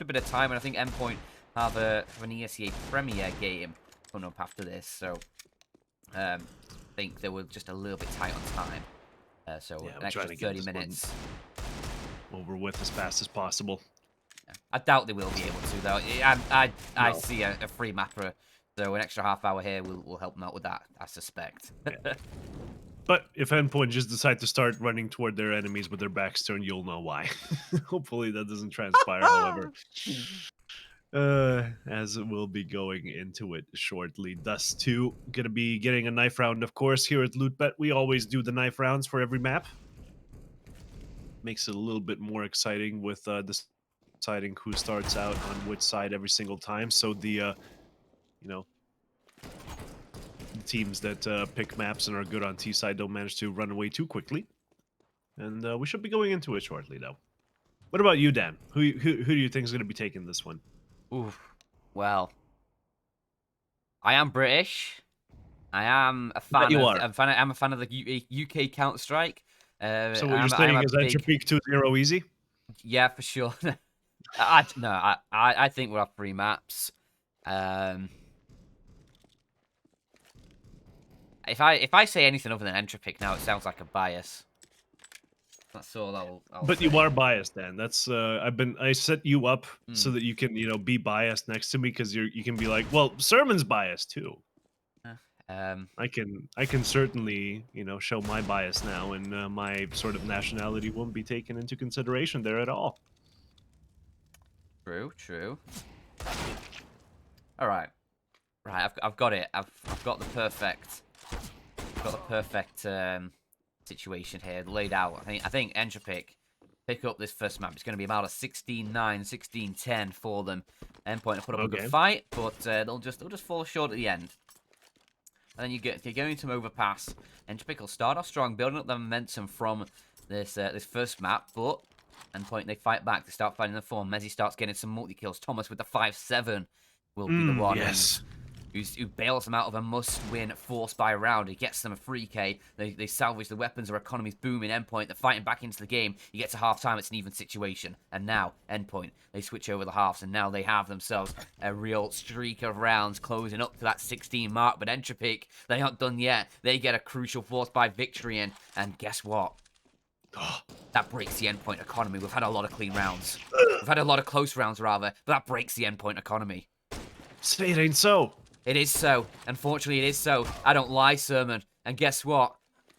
bit of time, and I think Endpoint have an ESEA Premier game coming up after this, so I think they were just a little bit tight on time. So yeah, an extra 30 minutes. Over with as fast as possible. Yeah. I doubt they will be able to, though. I see a free mapper, so an extra half hour here will help them out with that, I suspect. Yeah. But if Endpoint just decide to start running toward their enemies with their backs turned, you'll know why. Hopefully that doesn't transpire, however. As we'll be going into it shortly. Dust 2 gonna be getting a knife round, of course. Here at LOOT.BET, we always do the knife rounds for every map. Makes it a little bit more exciting with deciding who starts out on which side every single time. So the you know, the teams that pick maps and are good on T side don't manage to run away too quickly. And we should be going into it shortly, though. What about you, Dan? Who do you think is going to be taking this one? Oof. Well, I am British. I am a fan. I'm a fan of the UK Counter Strike. So what you're saying is Endtropiq 2-0 easy? Yeah, for sure. I think we'll have 3 maps. If I say anything other than Endtropiq now, it sounds like a bias. That's all I'll But say. you are biased, Dan. That's I set you up so that you can be biased next to me, because you can be like, well, Sermon's biased too. I can certainly show my bias now, and my sort of nationality won't be taken into consideration there at all. True. All right. I've got it. I've got the perfect situation here laid out. I think Endtropiq pick up this first map. It's going to be about a 16-9, 16-10 for them. Endpoint will put up a good fight, but they'll just fall short at the end. And then you're going to overpass. Endtropiq will start off strong, building up the momentum from this first map, but Endpoint, they fight back. They start finding the form. Mezzi starts getting some multi-kills. Thomas with the 5-7 will be the one who bails them out of a must-win forced by round. He gets them a 3K. They salvage the weapons. Their economy's booming. Endpoint, they're fighting back into the game. You get to half-time, it's an even situation. And now, Endpoint, they switch over the halves, and now they have themselves a real streak of rounds closing up to that 16 mark. But Endtropiq, they aren't done yet. They get a crucial forced by victory in, and guess what? That breaks the Endpoint economy. We've had a lot of clean rounds. We've had a lot of close rounds, rather, but that breaks the Endpoint economy. Say it ain't so. It is so. Unfortunately, it is so. I don't lie, Sermon. And guess what?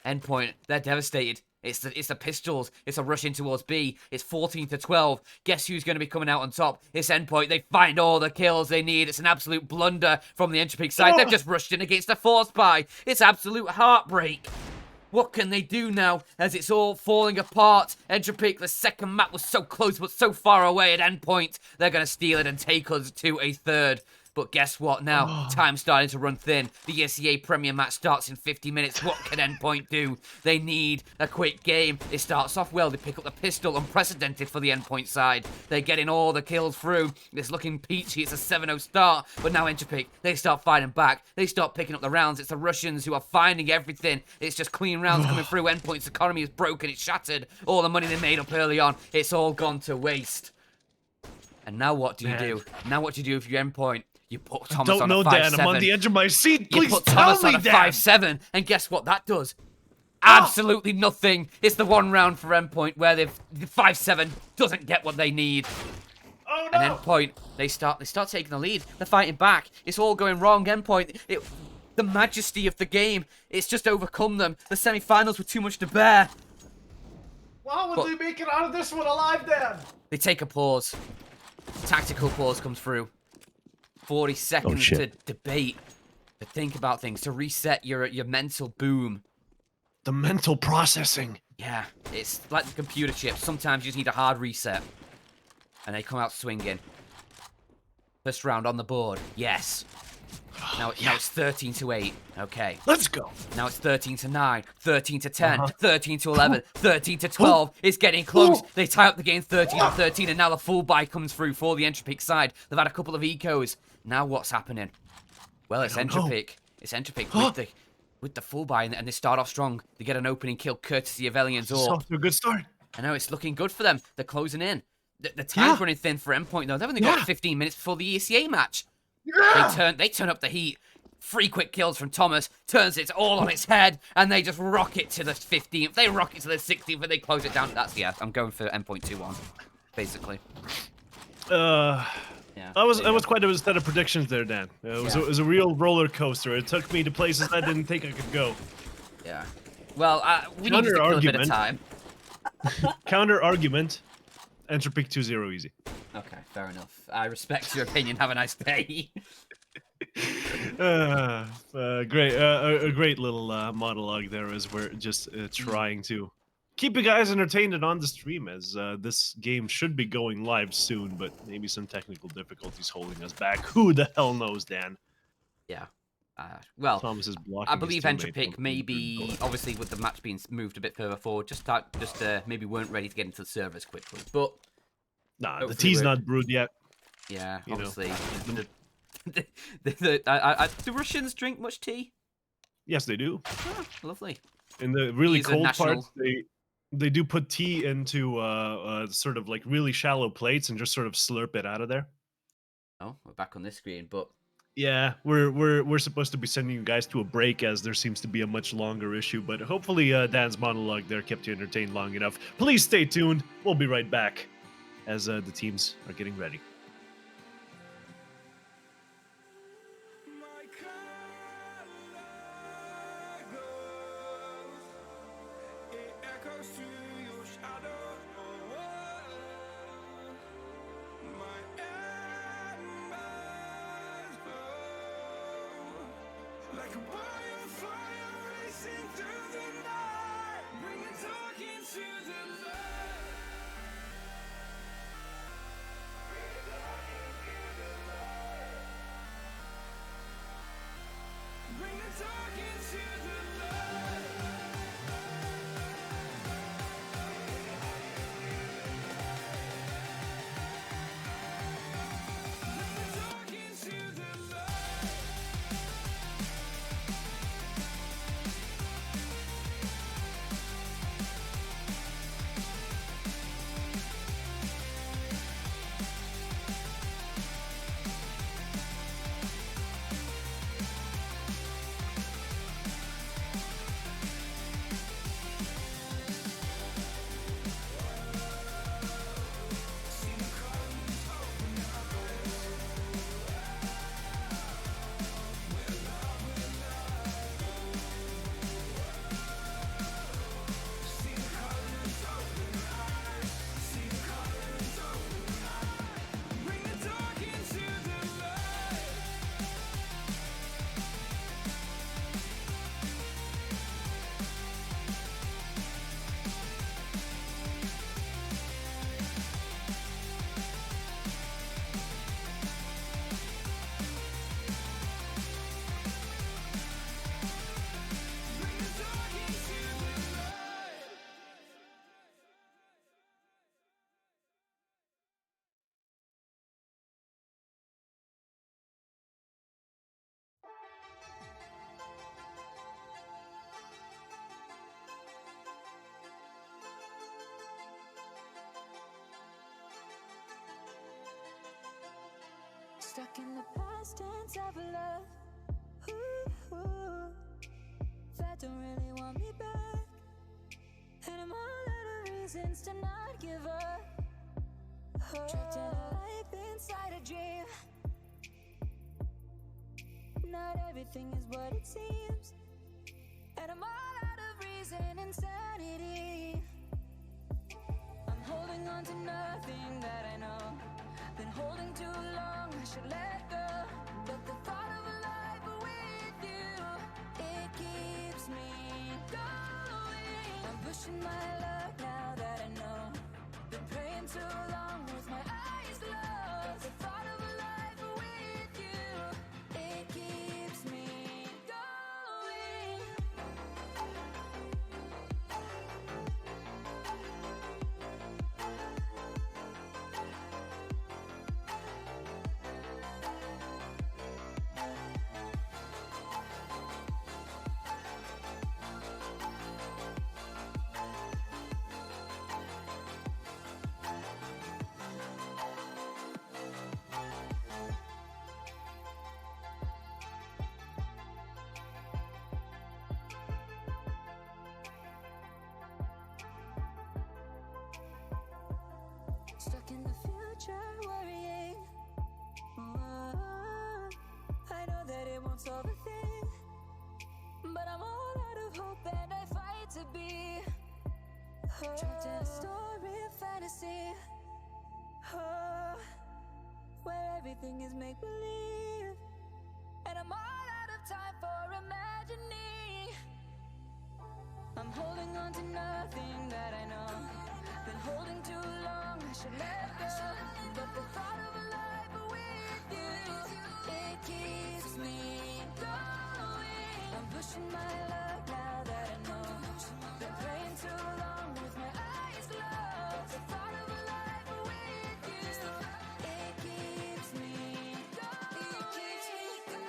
Endpoint, they're devastated. It's the pistols. It's a rush in towards B. It's 14-12. Guess who's going to be coming out on top? It's Endpoint. They find all the kills they need. It's an absolute blunder from the Endtropiq side. They've just rushed in against a force buy. It's absolute heartbreak. What can they do now as it's all falling apart? Endtropiq, the second map was so close but so far away at Endpoint. They're going to steal it and take us to a third. But guess what now? Time's starting to run thin. The ESEA Premier match starts in 50 minutes. What can Endpoint do? They need a quick game. It starts off well. They pick up the pistol. Unprecedented for the Endpoint side. They're getting all the kills through. It's looking peachy. It's a 7-0 start. But now Endtropiq, they start fighting back. They start picking up the rounds. It's the Russians who are finding everything. It's just clean rounds coming through. Endpoint's economy is broken. It's shattered. All the money they made up early on, it's all gone to waste. And now what do you do? Now what do you do if you're Endpoint? You put Thomas on a 5-7. Dan. I'm on the edge of my seat. Please you put tell Thomas me, on a Dan. 5-7, and guess what that does? Absolutely nothing. It's the one round for Endpoint where the 5-7 doesn't get what they need. Oh no! And Endpoint, they start taking the lead. They're fighting back. It's all going wrong. Endpoint, the majesty of the game, it's just overcome them. The semi-finals were too much to bear. How would they make it out of this one alive, Dan? They take a pause. Tactical pause comes through. 40 seconds to debate, to think about things, to reset your mental boom. The mental processing. Yeah, it's like the computer chip. Sometimes you just need a hard reset. And they come out swinging. First round on the board. Yes. Now it's 13-8. Okay. Let's go. Now it's 13-9, 13-10, 13-11, 13-12. It's getting close. They tie up the game 13-13, and now the full buy comes through for the Endtropiq side. They've had a couple of ecos. Now what's happening? Well, it's Endtropiq. It's Endtropiq with the full buy, and they start off strong. They get an opening kill courtesy of Elian's Off to a good start. I know, it's looking good for them. They're closing in. The time's Yeah. running thin for Endpoint, though. They've only Yeah. got 15 minutes before the ECA match. Yeah. They turn up the heat. 3 quick kills from Thomas, turns it all on its head, and they just rock it to the 15th. They rock it to the 16th, and they close it down. Yeah, I'm going for Endpoint 2-1, basically. Yeah, I was quite a set of predictions there, Dan. It was a real roller coaster. It took me to places I didn't think I could go. Yeah. Well, we need just to kill a bit of time. Counter argument. Endtropiq 2-0 easy. Okay, fair enough. I respect your opinion. Have a nice day. Great, a great little monologue there as we're just trying to keep you guys entertained and on the stream as this game should be going live soon, but maybe some technical difficulties holding us back. Who the hell knows, Dan? Yeah. Well, Thomas is blocking I believe his teammate Endtropiq from maybe, obviously with the match being moved a bit further forward, just maybe weren't ready to get into the servers quickly. But nah, the tea's not brewed yet. Yeah, you obviously. know. Do Russians drink much tea? Yes, they do. Oh, lovely. In the really Tea's a cold national- parts, they do put tea into sort of like really shallow plates and just sort of slurp it out of there. Oh, we're back on this screen, but Yeah, we're supposed to be sending you guys to a break as there seems to be a much longer issue, but hopefully Dan's monologue there kept you entertained long enough. Please stay tuned. We'll be right back as the teams are getting ready. Like a wildfire racing through the night, bring the dark into the light. Bring the dark into the light. Bring the dark into the light. Bring the dark into the light. Bring the dark into the light. Bring the dark into the light. Stuck in the past tense of love. Ooh, that don't really want me back. And I'm all out of reasons to not give up. Trapped in a life inside a dream. Not everything is what it seems. And I'm all out of reason, insanity. I'm holding on to nothing that I know. Been holding too long, I should let go. But the thought of a life with you, it keeps me going. I'm pushing my luck now that I know. Been praying too long with my eyes closed. The thought of a life with you, it keeps me going. won't solve a thing. But I'm all out of hope and I fight to be trapped in a story of fantasy, where everything is make-believe. And I'm all out of time for imagining. I'm holding on to nothing that I know. Been holding too long, I should let go. But the thought of a life with you, it keeps me going. I'm pushing my luck now that I know. Been praying too long with my eyes closed. The thought of a life with you, it keeps me going. It keeps me going.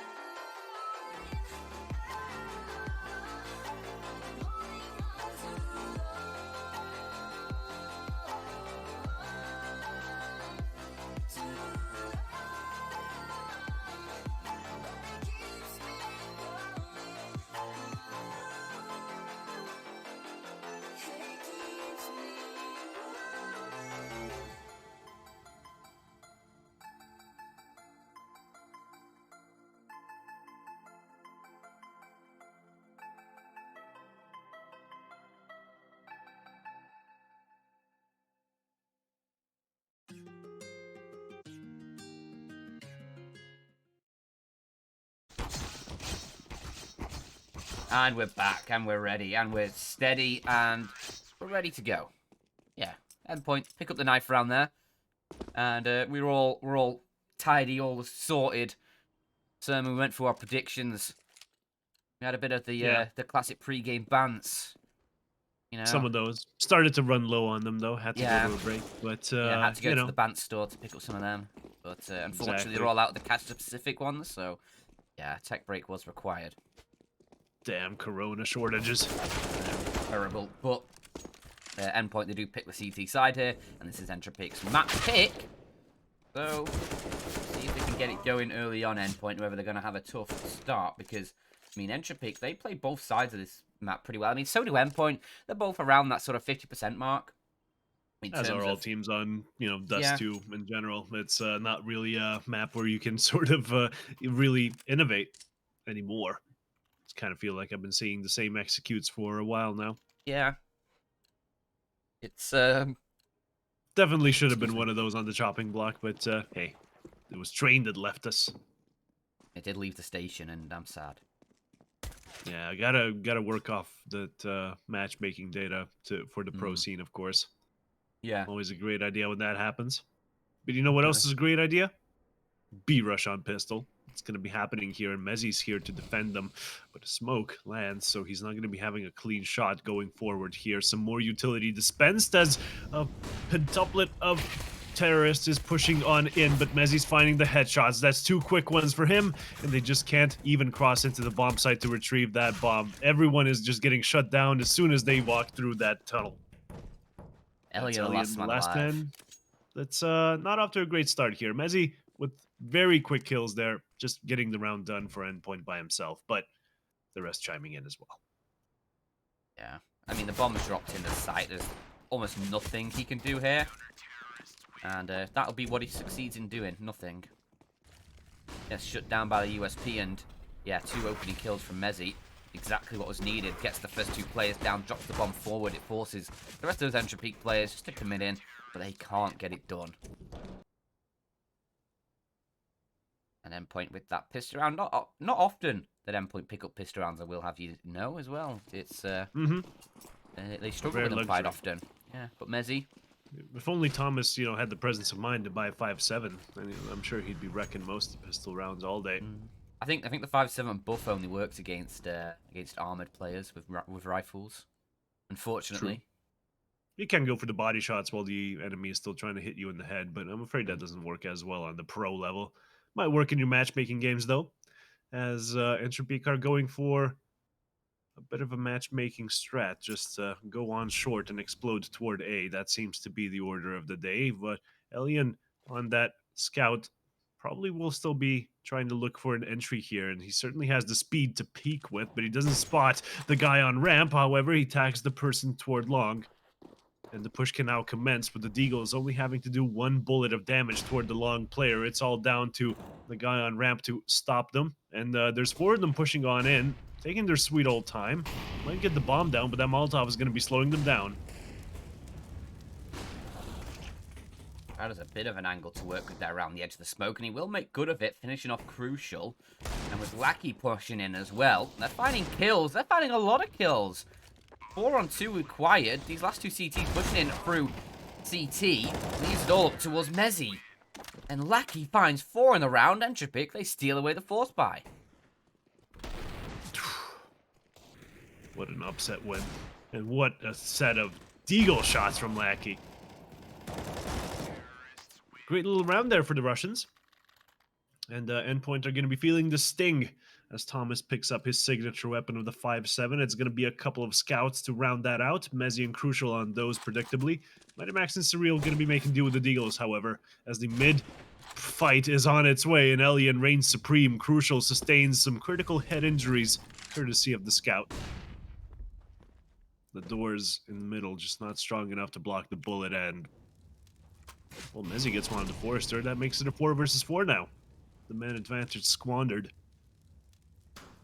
And we're back, and we're ready, and we're steady, and we're ready to go. Yeah, Endpoint, pick up the knife round there, and we're all tidy, all sorted. So we went through our predictions. We had a bit of the classic pre-game bants, you know. Some of those started to run low on them though. Had to Yeah. go to a break, but Yeah, had to go you to know, the bant store to pick up some of them, but unfortunately Exactly. they're all out of the catch-specific ones. So yeah, tech break was required. damn Corona shortages. Terrible, but Endpoint, they do pick the CT side here, and this is Endtropiq's map pick. So, see if they can get it going early on Endpoint, whether they're going to have a tough start, because, I mean, Endtropiq, they play both sides of this map pretty well. I mean, so do Endpoint. They're both around that sort of 50% mark. In As terms are all of, teams on, Dust Yeah. 2 in general. It's not really a map where you can sort of really innovate anymore. It's kind of feel like I've been seeing the same executes for a while now. yeah. It's, Definitely should have Excuse been me. one of those on the chopping block, but hey, it was train that left us. it did leave the station, and I'm sad. Yeah, I gotta work off that matchmaking data for the pro scene, of course. Yeah. Always a great idea when that happens. But you know what else Really? is a great idea? B-rush on pistol. It's going to be happening here, and Mezzi's here to defend them. But a smoke lands, so he's not going to be having a clean shot going forward here. Some more utility dispensed as a pentuplet of terrorists is pushing on in, but Mezzi's finding the headshots. That's two quick ones for him, and they just can't even cross into the bomb site to retrieve that bomb. Everyone is just getting shut down as soon as they walk through that tunnel. That's Elliot, the last the man last alive. man. That's not off to a great start here. Mezzi with very quick kills there, just getting the round done for Endpoint by himself, but the rest chiming in as well. Yeah. I mean, the bomb dropped in the site. There's almost nothing he can do here. And that'll be what he succeeds in doing. Nothing. Gets shut down by the USP, and yeah, 2 opening kills from Mezzi. Exactly what was needed. Gets the first 2 players down, drops the bomb forward. It forces the rest of those Endtropiq players just to commit in, but they can't get it done. And Endpoint with that pistol round. Not often that Endpoint pick up pistol rounds, I will have you know as well. It's they struggle Rare with them quite luxury. often. Yeah, but Mezzi, If only Thomas, had the presence of mind to buy 5.7, I'm sure he'd be wrecking most of the pistol rounds all day. I think the 5.7 buff only works against armored players with rifles. Unfortunately. You can go for the body shots while the enemy is still trying to hit you in the head, but I'm afraid that doesn't work as well on the pro level. Might work in your matchmaking games though, as Endtropiq are going for a bit of a matchmaking strat. Just go on short and explode toward A. That seems to be the order of the day. But Elian on that scout probably will still be trying to look for an entry here, and he certainly has the speed to peek with, but he doesn't spot the guy on ramp. However, he tags the person toward long. And the push can now commence, but the Deagle is only having to do 1 bullet of damage toward the long player. It's all down to the guy on ramp to stop them. And there's 4 of them pushing on in, taking their sweet old time. Might get the bomb down, but that Molotov is going to be slowing them down. That is a bit of an angle to work with there around the edge of the smoke, and he will make good of it, finishing off Crucial. And with Lackey pushing in as well, they're finding kills. They're finding a lot of kills. 4 on 2 required. These last 2 CTs pushing in through CT. Leaves it all up towards Mezzy. And Lackey finds 4 in the round. Endtropiq, they steal away the force buy. What an upset win. And what a set of deagle shots from Lackey. Great little round there for the Russians. And Endpoint are going to be feeling the sting as Thomas picks up his signature weapon of the 5.7. It's going to be a couple of scouts to round that out. Mezzy and Crucial on those, predictably. Mighty Max and Surreal going to be making do with the Deagles, however, as the mid fight is on its way, and Elian reigns supreme. Crucial sustains some critical head injuries, courtesy of the scout. The doors in the middle just not strong enough to block the bullet, and well, Mezzy gets one on the Forester. That makes it a 4 versus 4 now. The man advantage squandered.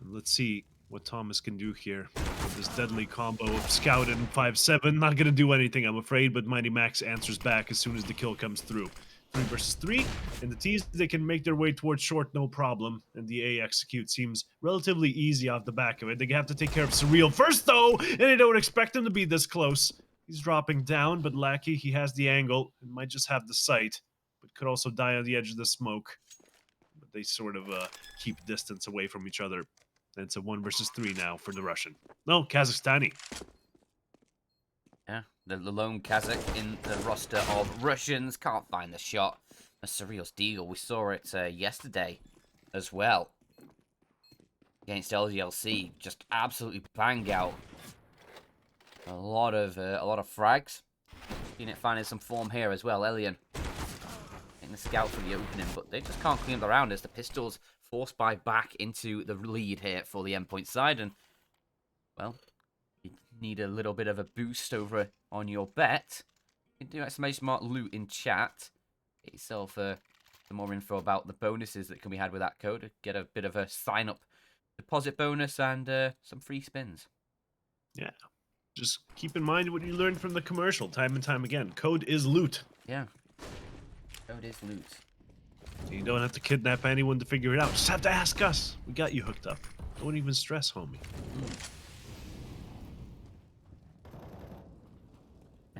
And let's see what Thomas can do here with this deadly combo of Scout and 5.7. Not going to do anything, I'm afraid, but Mighty Max answers back as soon as the kill comes through. 3 versus 3, and the T's, they can make their way towards short, no problem. And the A execute seems relatively easy off the back of it. They have to take care of Surreal first, though, and they don't expect him to be this close. He's dropping down, but Lackey, he has the angle and might just have the sight, but could also die on the edge of the smoke. But they sort of keep distance away from each other. And it's a 1 versus 3 now for the Russian. No, Kazakhstani. Yeah, the lone Kazakh in the roster of Russians can't find the shot. A Surreal's Deagle, we saw it yesterday as well. Against LGLC, just absolutely bang out. A lot of frags. Seen it finding some form here as well. Elian getting the scout for the opening, but they just can't clean the round as the pistols force buy back into the lead here for the Endpoint side. And well, you need a little bit of a boost over on your bet. You can do exclamation mark loot in chat. Get yourself some more info about the bonuses that can be had with that code. Get a bit of a sign up deposit bonus and some free spins. Yeah. Just keep in mind what you learned from the commercial time and time again. Code is loot. Yeah. Code is loot. You don't have to kidnap anyone to figure it out. Just have to ask us. We got you hooked up. Don't even stress, homie.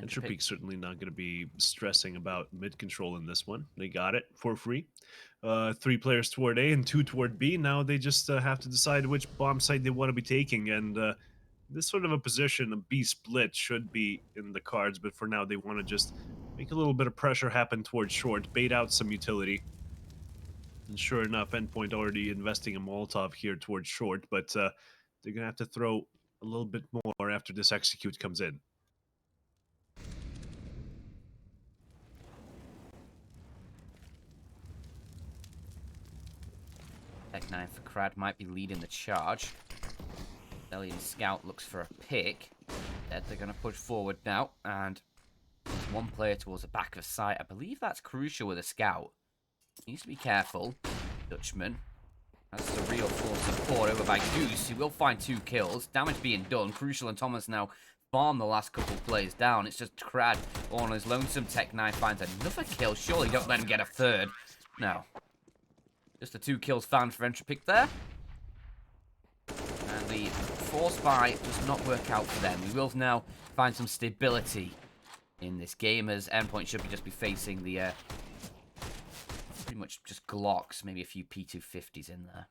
Endtropiq certainly not going to be stressing about mid control in this one. They got it for free. 3 players toward A and 2 toward B. Now they just have to decide which bomb site they want to be taking. And this sort of a position, a B split, should be in the cards. But for now, they want to just make a little bit of pressure happen towards short, bait out some utility. And sure enough, Endpoint already investing a Molotov here towards short. But they're going to have to throw a little bit more after this execute comes in. Tech 9 for Crad might be leading the charge. Elian Scout looks for a pick. They're going to push forward now, and one player towards the back of the site. I believe that's Crucial with a Scout. He needs to be careful. Dutchman. That's the real full support over by Goose, who will find 2 kills. Damage being done. Crucial and Thomas now farm the last couple of players down. It's just Crad all on his lonesome. Tech 9 finds another kill. Surely don't let him get a third. No. Just the 2 kills found for Endtropiq there. And the force buy does not work out for them. We will now find some stability in this game, as Endpoint should just be facing the pretty much just Glocks, maybe a few P250s in there.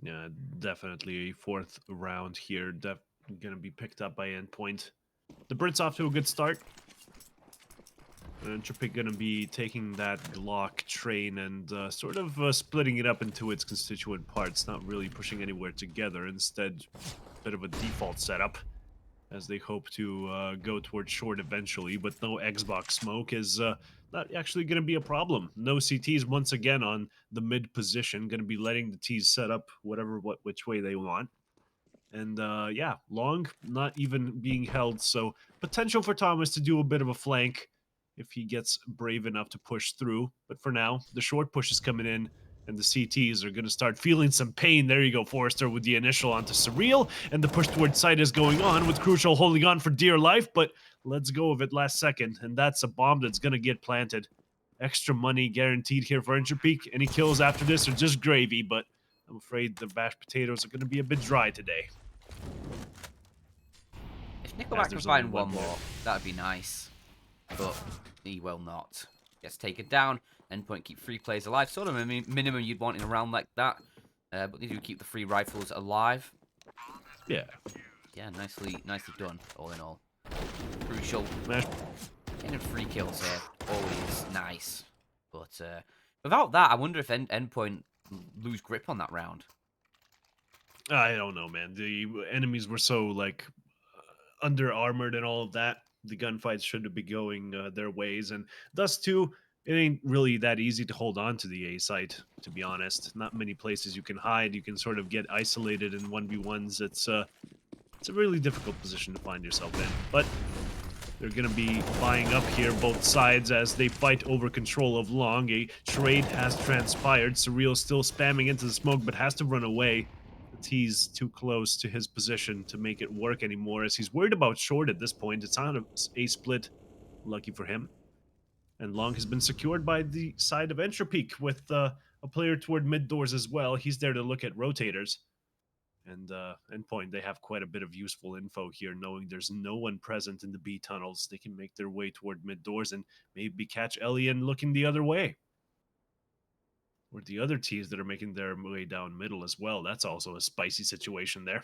Yeah, definitely a 4th round here. Gonna be picked up by Endpoint. The Brits off to a good start. Endtropiq gonna be taking that Glock train and sort of splitting it up into its constituent parts, not really pushing anywhere together. Instead, a bit of a default setup, as they hope to go towards short eventually. But no Xbox smoke is not actually gonna be a problem. No CTs once again on the mid position, gonna be letting the T's set up which way they want. And yeah, long not even being held, so potential for Thomas to do a bit of a flank if he gets brave enough to push through. But for now, the short push is coming in. And the CTs are going to start feeling some pain. There you go, Forrester with the initial onto Surreal. And the push towards site is going on with Crucial holding on for dear life. But let's go of it last second. And that's a bomb that's going to get planted. Extra money guaranteed here for Endtropiq. Any kills after this are just gravy. But I'm afraid the mashed potatoes are going to be a bit dry today. If Nickelback can there's find only one one more. more, that'd be nice. But he will not. Gets taken down. Endpoint keep 3 players alive. Sort of a minimum you'd want in a round like that. But they do keep the 3 rifles alive. Yeah. Yeah, nicely done, all in all. Crucial. Mash. Getting 3 kills here. Always nice. But without that, I wonder if Endpoint lose grip on that round. I don't know, man. The enemies were so, like, under armored and all of that. The gunfights should be going their ways. And thus, too, it ain't really that easy to hold on to the A site, to be honest. Not many places you can hide. You can sort of get isolated in 1v1s. It's a really difficult position to find yourself in. But they're going to be buying up here, both sides, as they fight over control of Long. A trade has transpired. Surreal still spamming into the smoke, but has to run away. The T's too close to his position to make it work anymore, as he's worried about short at this point. It's on a split. Lucky for him. And Long has been secured by the side of Endtropiq with a player toward mid doors as well. He's there to look at rotators. And Endpoint, they have quite a bit of useful info here, knowing there's no one present in the B tunnels. They can make their way toward mid doors and maybe catch Elian looking the other way. Or the other T's that are making their way down middle as well. That's also a spicy situation there.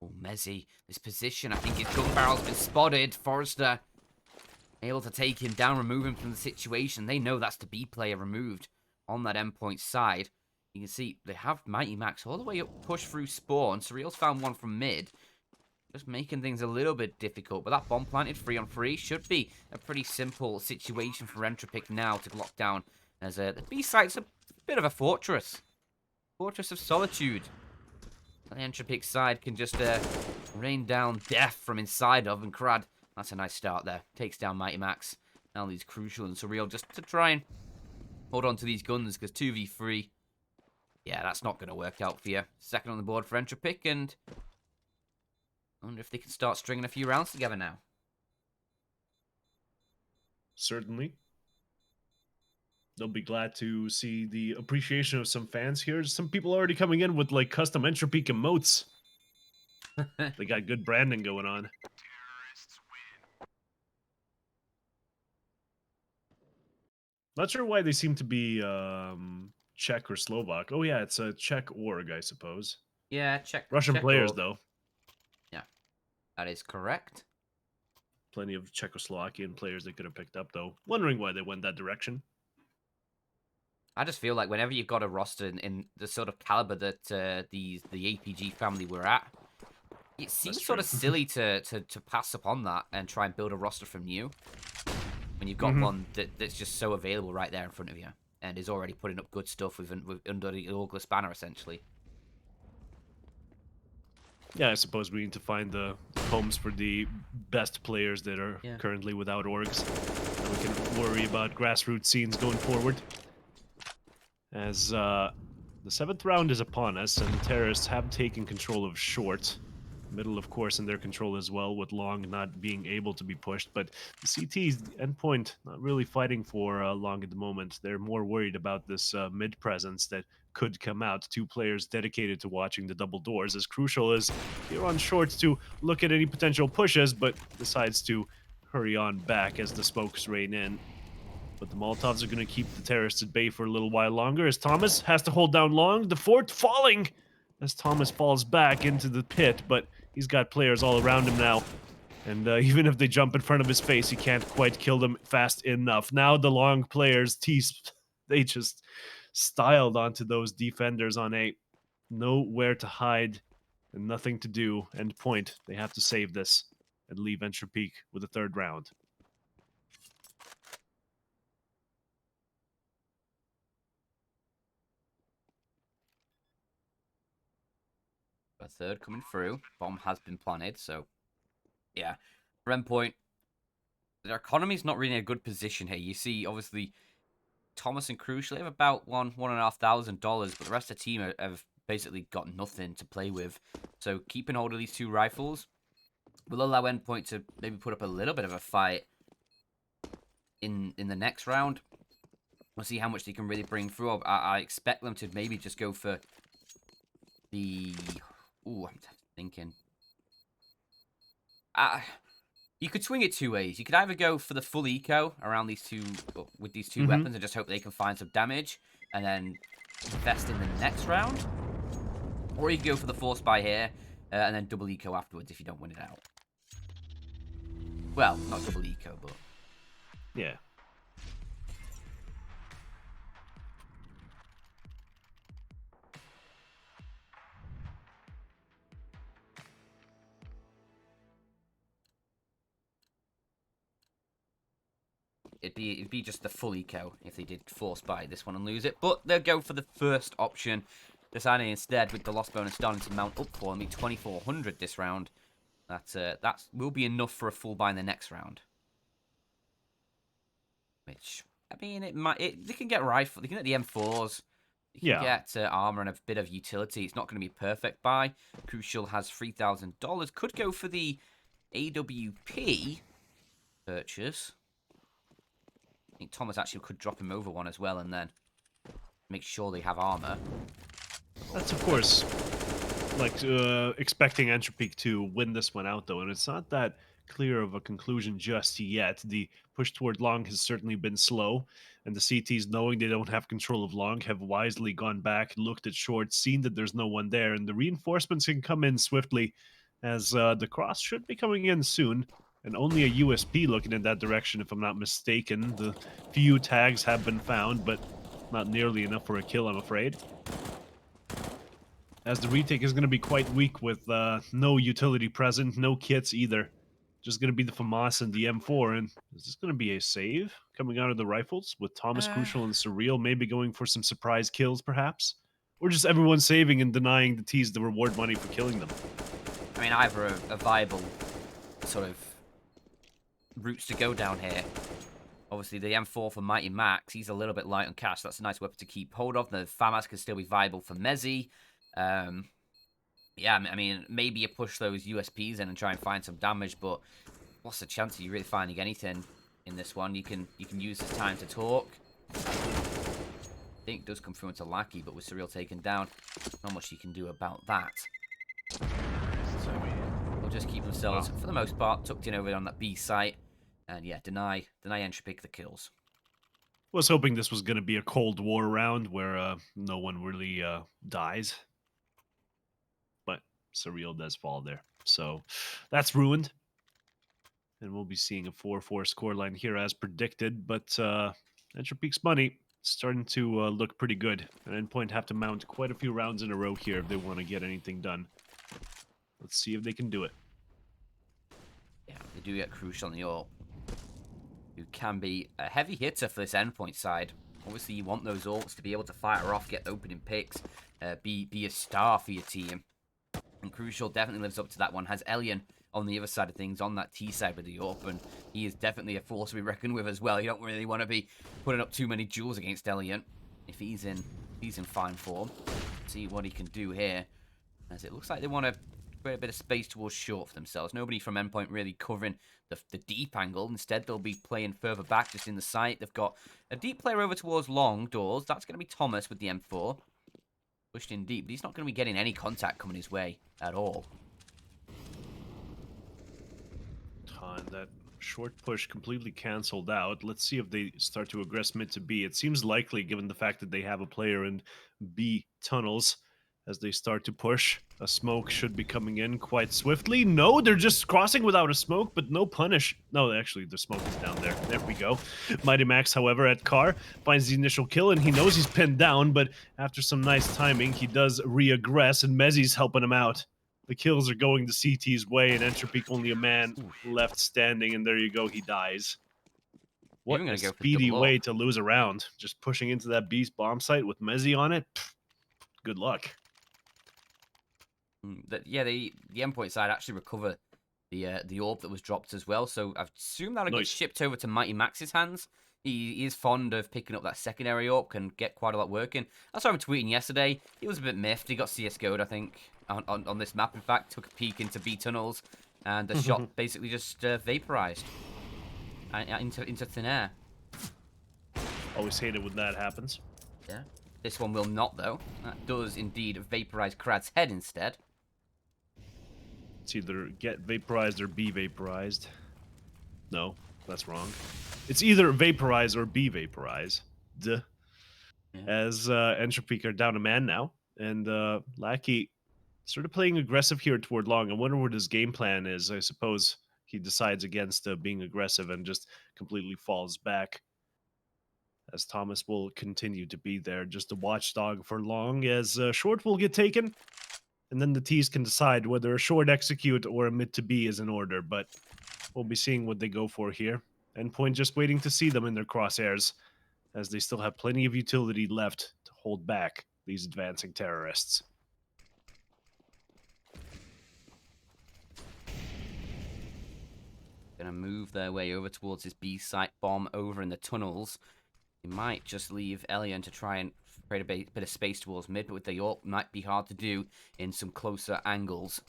Oh, Mezzy, this position, I think his gun barrel's been spotted. Forrester able to take him down, remove him from the situation. They know that's the B player removed on that Endpoint side. You can see they have Mighty Max all the way up, push through spawn. Surreal's found one from mid. Just making things a little bit difficult. But that bomb planted 3-on-3 should be a pretty simple situation for Endtropiq now to lock down. As the B site's a bit of a fortress. Fortress of solitude. The Endtropiq side can just rain down death from inside of. And Crad, that's a nice start there. Takes down Mighty Max. Now these Crucial and Surreal just to try and hold on to these guns, because 2v3, yeah, that's not going to work out for you. Second on the board for Endtropiq, and I wonder if they can start stringing a few rounds together now. Certainly. They'll be glad to see the appreciation of some fans here. Some people already coming in with, like, custom Endtropiq emotes. They got good branding going on. Not sure why they seem to be Czech or Slovak. Oh yeah, it's a Czech org, I suppose. Yeah, check. Russian check players, org. though. Yeah, that is correct. Plenty of Czechoslovakian players they could have picked up, though. Wondering why they went that direction. I just feel like whenever you've got a roster in the sort of caliber that the APG family were at, it seems sort of silly to pass upon that and try and build a roster from new when you've got one that's just so available right there in front of you and is already putting up good stuff with under the August banner, essentially. Yeah, I suppose we need to find the homes for the best players that are currently without orgs. And we can worry about grassroots scenes going forward. As the 7th round is upon us, and the terrorists have taken control of short. Middle, of course, in their control as well, with Long not being able to be pushed. But the CT's Endpoint not really fighting for Long at the moment. They're more worried about this mid presence that could come out. 2 players dedicated to watching the double doors. As Crucial is here on shorts to look at any potential pushes, but decides to hurry on back as the smokes rain in. But the Molotovs are going to keep the terrorists at bay for a little while longer, as Thomas has to hold down Long. The fort falling as Thomas falls back into the pit, but he's got players all around him now. And even if they jump in front of his face, he can't quite kill them fast enough. Now the Long players, they just styled onto those defenders on A. Nowhere to hide and nothing to do. Endpoint, they have to save this and leave Endtropiq with a 3rd round. A 3rd coming through. Bomb has been planted, so yeah. For Endpoint, their economy's not really in a good position here. You see, obviously, Thomas and Crucial have about $1,500, but the rest of the team have basically got nothing to play with. So keeping hold of these 2 rifles will allow Endpoint to maybe put up a little bit of a fight in the next round. We'll see how much they can really bring through. I expect them to maybe just go for the... Ooh, I'm thinking. You could swing it 2 ways. You could either go for the full eco around these 2, with these 2 weapons, and just hope they can find some damage, and then invest in the next round. Or you can go for the force buy here, and then double eco afterwards if you don't win it out. Well, not double eco, but... Yeah. It'd be just the full eco if they did force buy this one and lose it. But they'll go for the first option, deciding instead with the loss bonus starting to mount up for me 2,400 this round. That will be enough for a full buy in the next round. Which, I mean, they can get rifle, they can get the M4s, they can get armor and a bit of utility. It's not going to be a perfect buy. Crucial has $3,000. Could go for the AWP purchase. I think Thomas actually could drop him over one as well and then make sure they have armor. That's, of course, like expecting Endtropiq to win this one out, though, and it's not that clear of a conclusion just yet. The push toward long has certainly been slow, and the CTs, knowing they don't have control of long, have wisely gone back, looked at short, seen that there's no one there, and the reinforcements can come in swiftly, as the cross should be coming in soon. And only a USP looking in that direction, if I'm not mistaken. The few tags have been found, but not nearly enough for a kill, I'm afraid. As the retake is going to be quite weak with no utility present, no kits either. Just going to be the FAMAS and the M4, and is this going to be a save coming out of the rifles with Thomas, Crucial, and Surreal maybe going for some surprise kills, perhaps? Or just everyone saving and denying the T's the reward money for killing them? I mean, either a viable sort of routes to go down here. Obviously, the M4 for Mighty Max, he's a little bit light on cash. That's a nice weapon to keep hold of. The FAMAS can still be viable for Mezzy. Yeah, I mean, maybe you push those USPs in and try and find some damage, but what's the chance of you really finding anything in this one? You can use this time to talk. I think it does come through into Lackey, but with Surreal taken down, not much you can do about that. So they'll just keep themselves, for the most part, tucked in over on that B site. And yeah, deny Endtropiq the kills. Was hoping this was going to be a Cold War round where no one really dies. But Surreal does fall there. So that's ruined. And we'll be seeing a 4-4 scoreline here as predicted. But Endtropiq's money starting to look pretty good. And Endpoint have to mount quite a few rounds in a row here if they want to get anything done. Let's see if they can do it. Yeah, they do get Crucial on the AWP, who can be a heavy hitter for this Endpoint side. Obviously, you want those AWPs to be able to fire off, get opening picks, be a star for your team. And Crucial definitely lives up to that one. Has Elian on the other side of things, on that T side with the AWP, and he is definitely a force to be reckoned with as well. You don't really want to be putting up too many duels against Elian if he's in fine form. See what he can do here, as it looks like they want to create a bit of space towards short for themselves. Nobody from Endpoint really covering the deep angle. Instead, they'll be playing further back just in the site. They've got a deep player over towards long doors. That's going to be Thomas with the M4. Pushed in deep, but he's not going to be getting any contact coming his way at all. And that short push completely canceled out. Let's see if they start to aggress mid to B. It seems likely given the fact that they have a player in B tunnels as they start to push. A smoke should be coming in quite swiftly. No, they're just crossing without a smoke, but no punish. No, actually, the smoke is down there. There we go. Mighty Max, however, at car, finds the initial kill, and he knows he's pinned down, but after some nice timing, he does re-aggress, and Mezzy's helping him out. The kills are going the CT's way, and Endtropiq only a man left standing, and there you go, he dies. What a speedy way to lose a round. Just pushing into that beast bomb site with Mezzy on it. Pfft, good luck. Yeah, the Endpoint side actually recover the AWP that was dropped as well, so I assume that'll get shipped over to Mighty Max's hands. He is fond of picking up that secondary up, can get quite a lot working. I saw him tweeting yesterday. He was a bit miffed. He got CSGO'd, I think, on this map. In fact, took a peek into B tunnels, and the shot basically just vaporized into thin air. Always hate it when that happens. Yeah. This one will not, though. That does indeed vaporize Krad's head instead. It's either get vaporized or be vaporized. No, that's wrong. It's either vaporize or be vaporized. Duh. Yeah. As Endtropiq are down a man now, and Lackey sort of playing aggressive here toward long. I wonder what his game plan is. I suppose he decides against being aggressive and just completely falls back. As Thomas will continue to be there, just a watchdog for long, as short will get taken, and then the T's can decide whether a short execute or a mid to B is in order, but we'll be seeing what they go for here. Endpoint just waiting to see them in their crosshairs, as they still have plenty of utility left to hold back these advancing terrorists. Gonna move their way over towards his B site bomb over in the tunnels. He might just leave Elian to try and create a bit of space towards mid, but with the AWP, might be hard to do in some closer angles.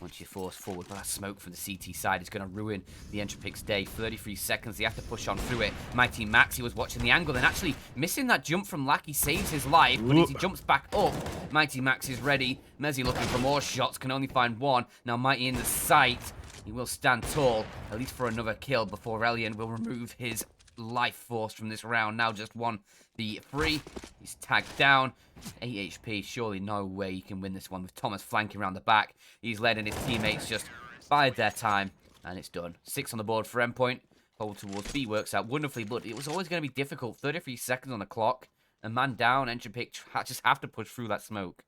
Once you force forward, but that smoke from the CT side is going to ruin the Endtropiq's day. 33 seconds, they have to push on through it. Mighty Max, he was watching the angle and actually missing that jump from Lackey saves his life, but as he jumps back up, Mighty Max is ready. Mezzy looking for more shots, can only find one. Now Mighty in the sight. He will stand tall, at least for another kill, before Elian will remove his life force from this round. Now just 1v3. He's tagged down. 8 HP. Surely no way he can win this one with Thomas flanking around the back. He's letting his teammates just bide their time, and it's done. 6 on the board for Endpoint. Hold towards B works out wonderfully, but it was always going to be difficult. 33 seconds on the clock. A man down. Endtropiq just have to push through that smoke.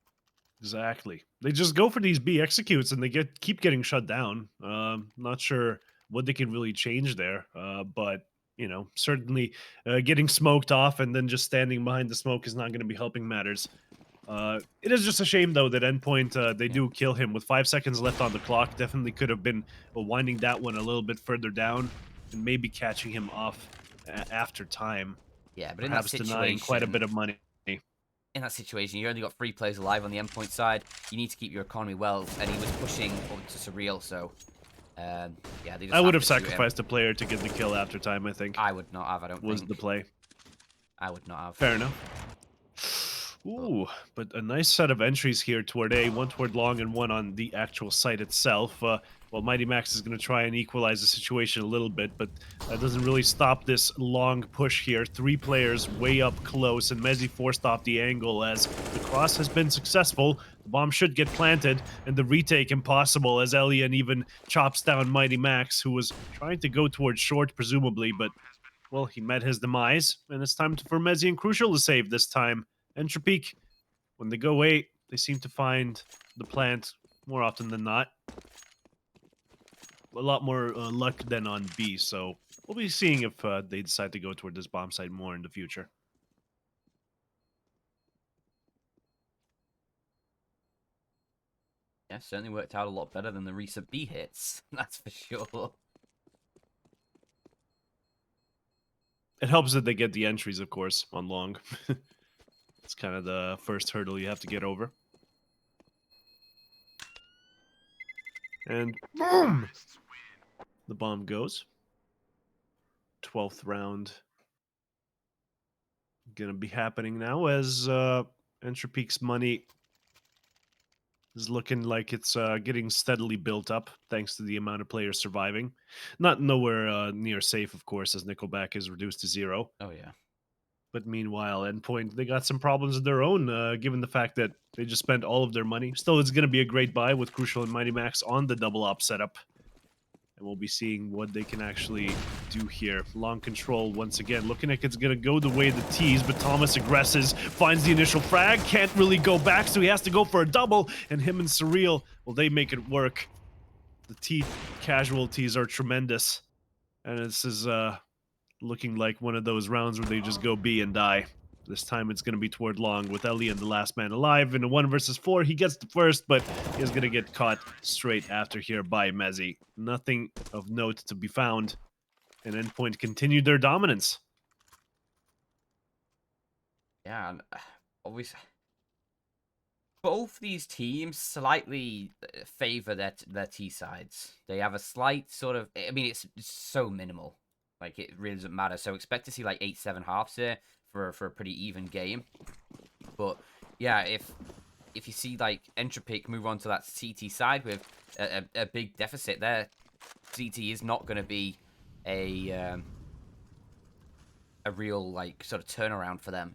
Exactly. They just go for these B executes and they keep getting shut down. Not sure what they can really change there, but you know, certainly getting smoked off and then just standing behind the smoke is not going to be helping matters. It is just a shame though that Endpoint they do kill him with 5 seconds left on the clock. Definitely could have been winding that one a little bit further down and maybe catching him off after time. Yeah, but in Perhaps that situation, denying quite a bit of money. in that situation, you only got 3 players alive on the Endpoint side. You need to keep your economy well, and he was pushing up to Surreal, so yeah. They just I would have to shoot him. sacrificed a player to get the kill after time, I think. I would not have. I don't Was think. the play. I would not have. Fair enough. Ooh, but a nice set of entries here toward A, one toward long and one on the actual site itself. Well, Mighty Max is going to try and equalize the situation a little bit, but that doesn't really stop this long push here. 3 players way up close, and Mezzy forced off the angle as the cross has been successful. The bomb should get planted, and the retake impossible as Elian even chops down Mighty Max, who was trying to go towards short, presumably, but, well, he met his demise, and it's time for Mezzy and Crucial to save this time. Endtropiq, when they go 8, they seem to find the plant more often than not. A lot more luck than on B, so we'll be seeing if they decide to go toward this bomb site more in the future. Yeah, certainly worked out a lot better than the recent B hits. That's for sure. It helps that they get the entries, of course, on long. It's kind of the first hurdle you have to get over. And boom! The bomb goes. 12th round gonna be happening now as Endtropiq's money is looking like it's getting steadily built up thanks to the amount of players surviving. Not nowhere near safe, of course, as Nickelback is reduced to 0. Oh, yeah. But meanwhile, Endpoint, they got some problems of their own, given the fact that they just spent all of their money. Still, it's going to be a great buy with Crucial and Mighty Max on the double op setup. And we'll be seeing what they can actually do here. Long control, once again. Looking like it's going to go the way of the T's, but Thomas aggresses, finds the initial frag, can't really go back, so he has to go for a double. And him and Surreal, well, they make it work. The T casualties are tremendous. And this is looking like one of those rounds where they just go B and die. This time it's going to be toward long with Elian the last man alive. In a 1 versus 4, he gets the first, but he's going to get caught straight after here by Mezzy. Nothing of note to be found. And Endpoint continued their dominance. Yeah, and obviously both these teams slightly favor their T sides. They have a slight sort of. I mean, it's so minimal. Like it really doesn't matter. So expect to see like 8-7 halves here for a pretty even game. But yeah, if you see like Endtropiq move on to that CT side with a big deficit, their CT is not going to be a real like sort of turnaround for them.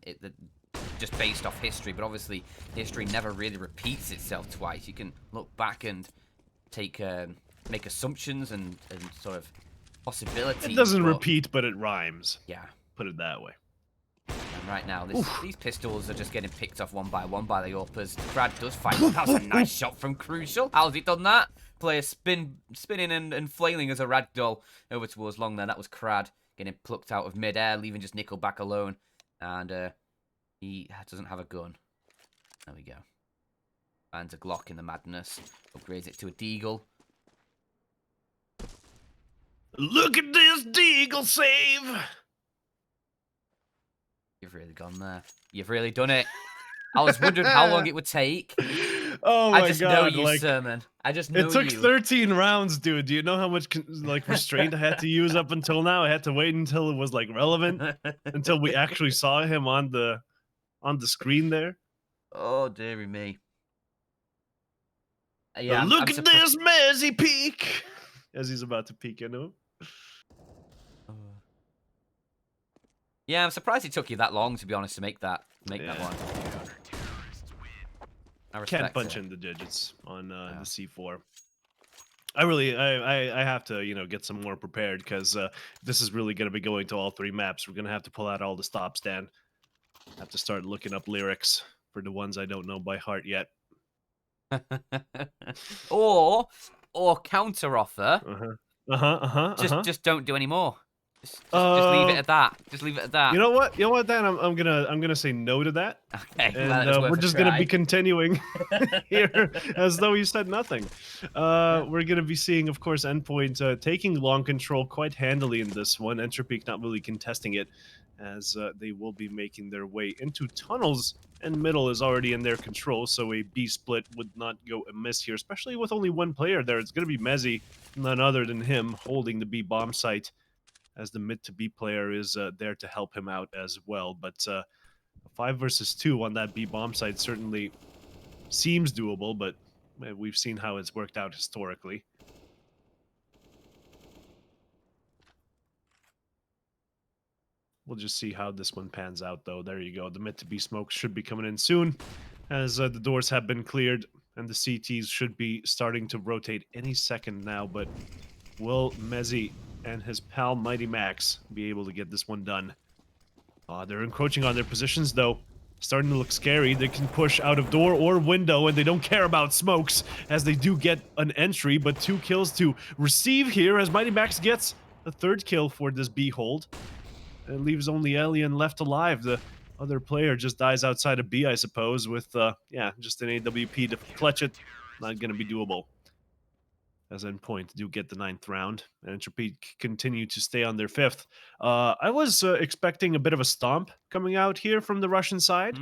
Just based off history, but obviously history never really repeats itself twice. You can look back and take make assumptions and sort of possibilities. It doesn't but, repeat, but it rhymes. Yeah. Put it that way. And right now, these pistols are just getting picked off one by one by the uppers. Brad does fight. That was a nice shot from Crucial. How's he done that? Player spinning and flailing as a ragdoll over towards long there. That was Crad getting plucked out of midair, leaving just Nickel back alone. And he doesn't have a gun. There we go. Finds a Glock in the madness. Upgrades it to a Deagle. Look at this Deagle save! You've really gone there. You've really done it. I was wondering how long it would take. Oh my god! I just know you, Sermon. I just know you. It took 13 rounds, dude. Do you know how much like restraint I had to use up until now? I had to wait until it was like relevant, until we actually saw him on the screen there. Oh dearie me. Yeah, Look at this Mezzy peek as he's about to peek into him. Yeah, I'm surprised it took you that long, to be honest, to make that that one. I Can't punch in the digits on the C4. I have to, get some more prepared because this is really going to be going to all 3 maps. We're going to have to pull out all the stops, Dan. Have to start looking up lyrics for the ones I don't know by heart yet. or counter offer. Just don't do any more. Just leave it at that. Just leave it at that. You know what, Dan? I'm gonna say no to that. Okay, and we're just gonna be continuing here as though you said nothing. We're gonna be seeing, of course, Endpoint taking long control quite handily in this one. Endtropiq not really contesting it, as they will be making their way into tunnels, and middle is already in their control. So a B split would not go amiss here, especially with only one player there. It's gonna be Mezzy, none other than him, holding the B bomb site, as the mid to B player is there to help him out as well. But 5 versus 2 on that B bomb site certainly seems doable, but we've seen how it's worked out historically. We'll just see how this one pans out, though. There you go. The mid to B smoke should be coming in soon, as the doors have been cleared, and the CTs should be starting to rotate any second now. But will Mezzy and his pal Mighty Max be able to get this one done? They're encroaching on their positions, though. Starting to look scary. They can push out of door or window, and they don't care about smokes, as they do get an entry, but 2 kills to receive here, as Mighty Max gets a 3rd kill for this B hold. It leaves only Alien left alive. The other player just dies outside of B, I suppose, with, just an AWP to clutch it. Not going to be doable, as Endpoint do get the 9th round, and Endtropiq continue to stay on their 5th. I was expecting a bit of a stomp coming out here from the Russian side,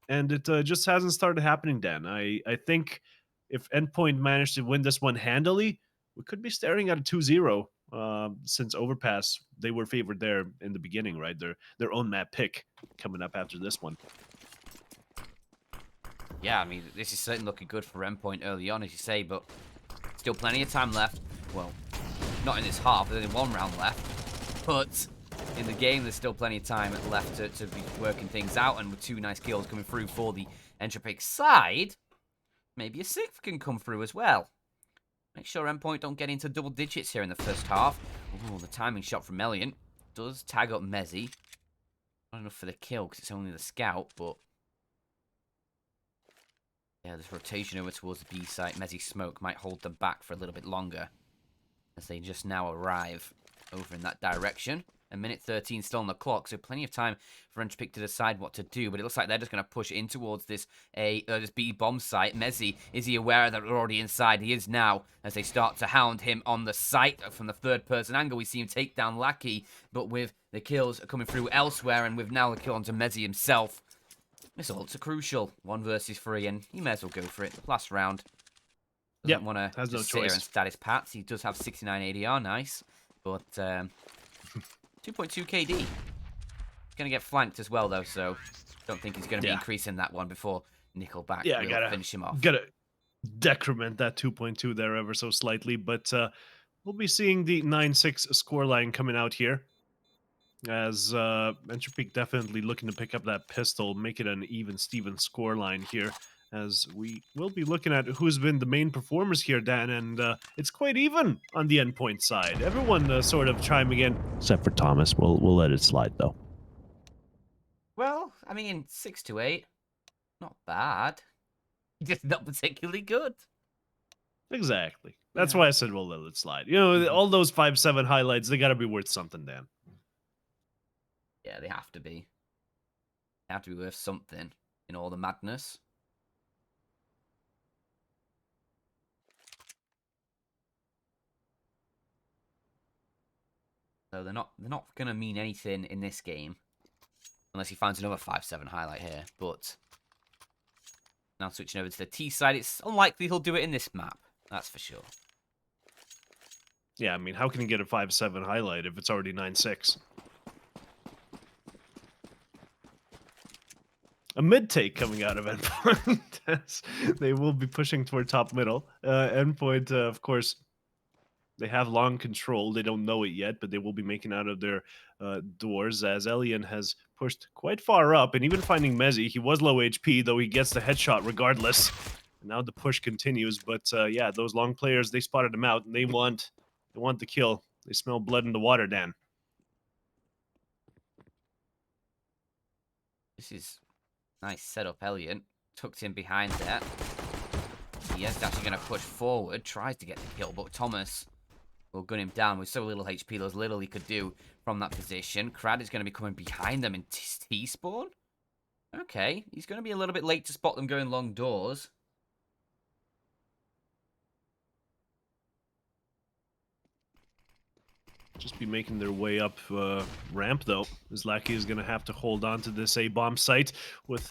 and it just hasn't started happening, Dan. I think if Endpoint managed to win this one handily, we could be staring at a 2-0, since Overpass, they were favored there in the beginning, right? Their own map pick coming up after this one. Yeah, I mean, this is certainly looking good for Endpoint early on, as you say, but still plenty of time left. Well, not in this half, there's only 1 round left. But in the game, there's still plenty of time left to be working things out. And with 2 nice kills coming through for the Endtropiq side, maybe a 6th can come through as well. Make sure Endpoint don't get into double digits here in the first half. Ooh, the timing shot from Meliant does tag up Mezzy. Not enough for the kill because it's only the scout, but yeah, this rotation over towards the B site, Mezzy smoke might hold them back for a little bit longer, as they just now arrive over in that direction. A minute 13 still on the clock, so plenty of time for Endtropiq to decide what to do. But it looks like they're just going to push in towards this B bomb site. Mezzy, is he aware that they're already inside? He is now, as they start to hound him on the site from the 3rd-person angle. We see him take down Lackey, but with the kills coming through elsewhere, and with now the kill onto Mezzy himself, This ult's a crucial 1 versus 3, and he may as well go for it. Last round. Yep, Doesn't want to has no just sit here choice. and stat his pats. He does have 69 ADR, nice. But 2.2 KD. He's going to get flanked as well, though, so don't think he's going to be Yeah. increasing that one before Nickelback Yeah, will finish him off. gotta decrement that 2.2 there ever so slightly, but we'll be seeing the 9-6 scoreline coming out here. As Endtropiq definitely looking to pick up that pistol, make it an even Steven scoreline here. As we will be looking at who's been the main performers here, Dan, and it's quite even on the Endpoint side. Everyone sort of chiming in, except for Thomas. We'll let it slide though. Well, I mean, 6 to 8. Not bad. Just not particularly good. Exactly. That's Yeah. why I said we'll let it slide. You know, all those 5-7 highlights, they got to be worth something, Dan. Yeah, they have to be. They have to be worth something in all the madness. So they're not gonna mean anything in this game. Unless he finds another 5-7 highlight here. But now switching over to the T side, it's unlikely he'll do it in this map. That's for sure. Yeah, I mean, how can he get a 5-7 highlight if it's already 9-6? A mid take coming out of Endpoint. They will be pushing toward top middle. Endpoint, of course, they have long control. They don't know it yet, but they will be making out of their doors as Elian has pushed quite far up and even finding Mezzi. He was low HP, though he gets the headshot regardless. And now the push continues, but yeah, those long players, they spotted him out and they want the kill. They smell blood in the water, Dan. This is nice setup, Elliot. Tucked in behind there. He is actually going to push forward. Tries to get the kill, but Thomas will gun him down with so little HP. There's little he could do from that position. Crad is going to be coming behind them in T-spawn. Okay, he's going to be a little bit late to spot them going long doors. Just be making their way up ramp, though. Zlaki is going to have to hold on to this A-bomb site with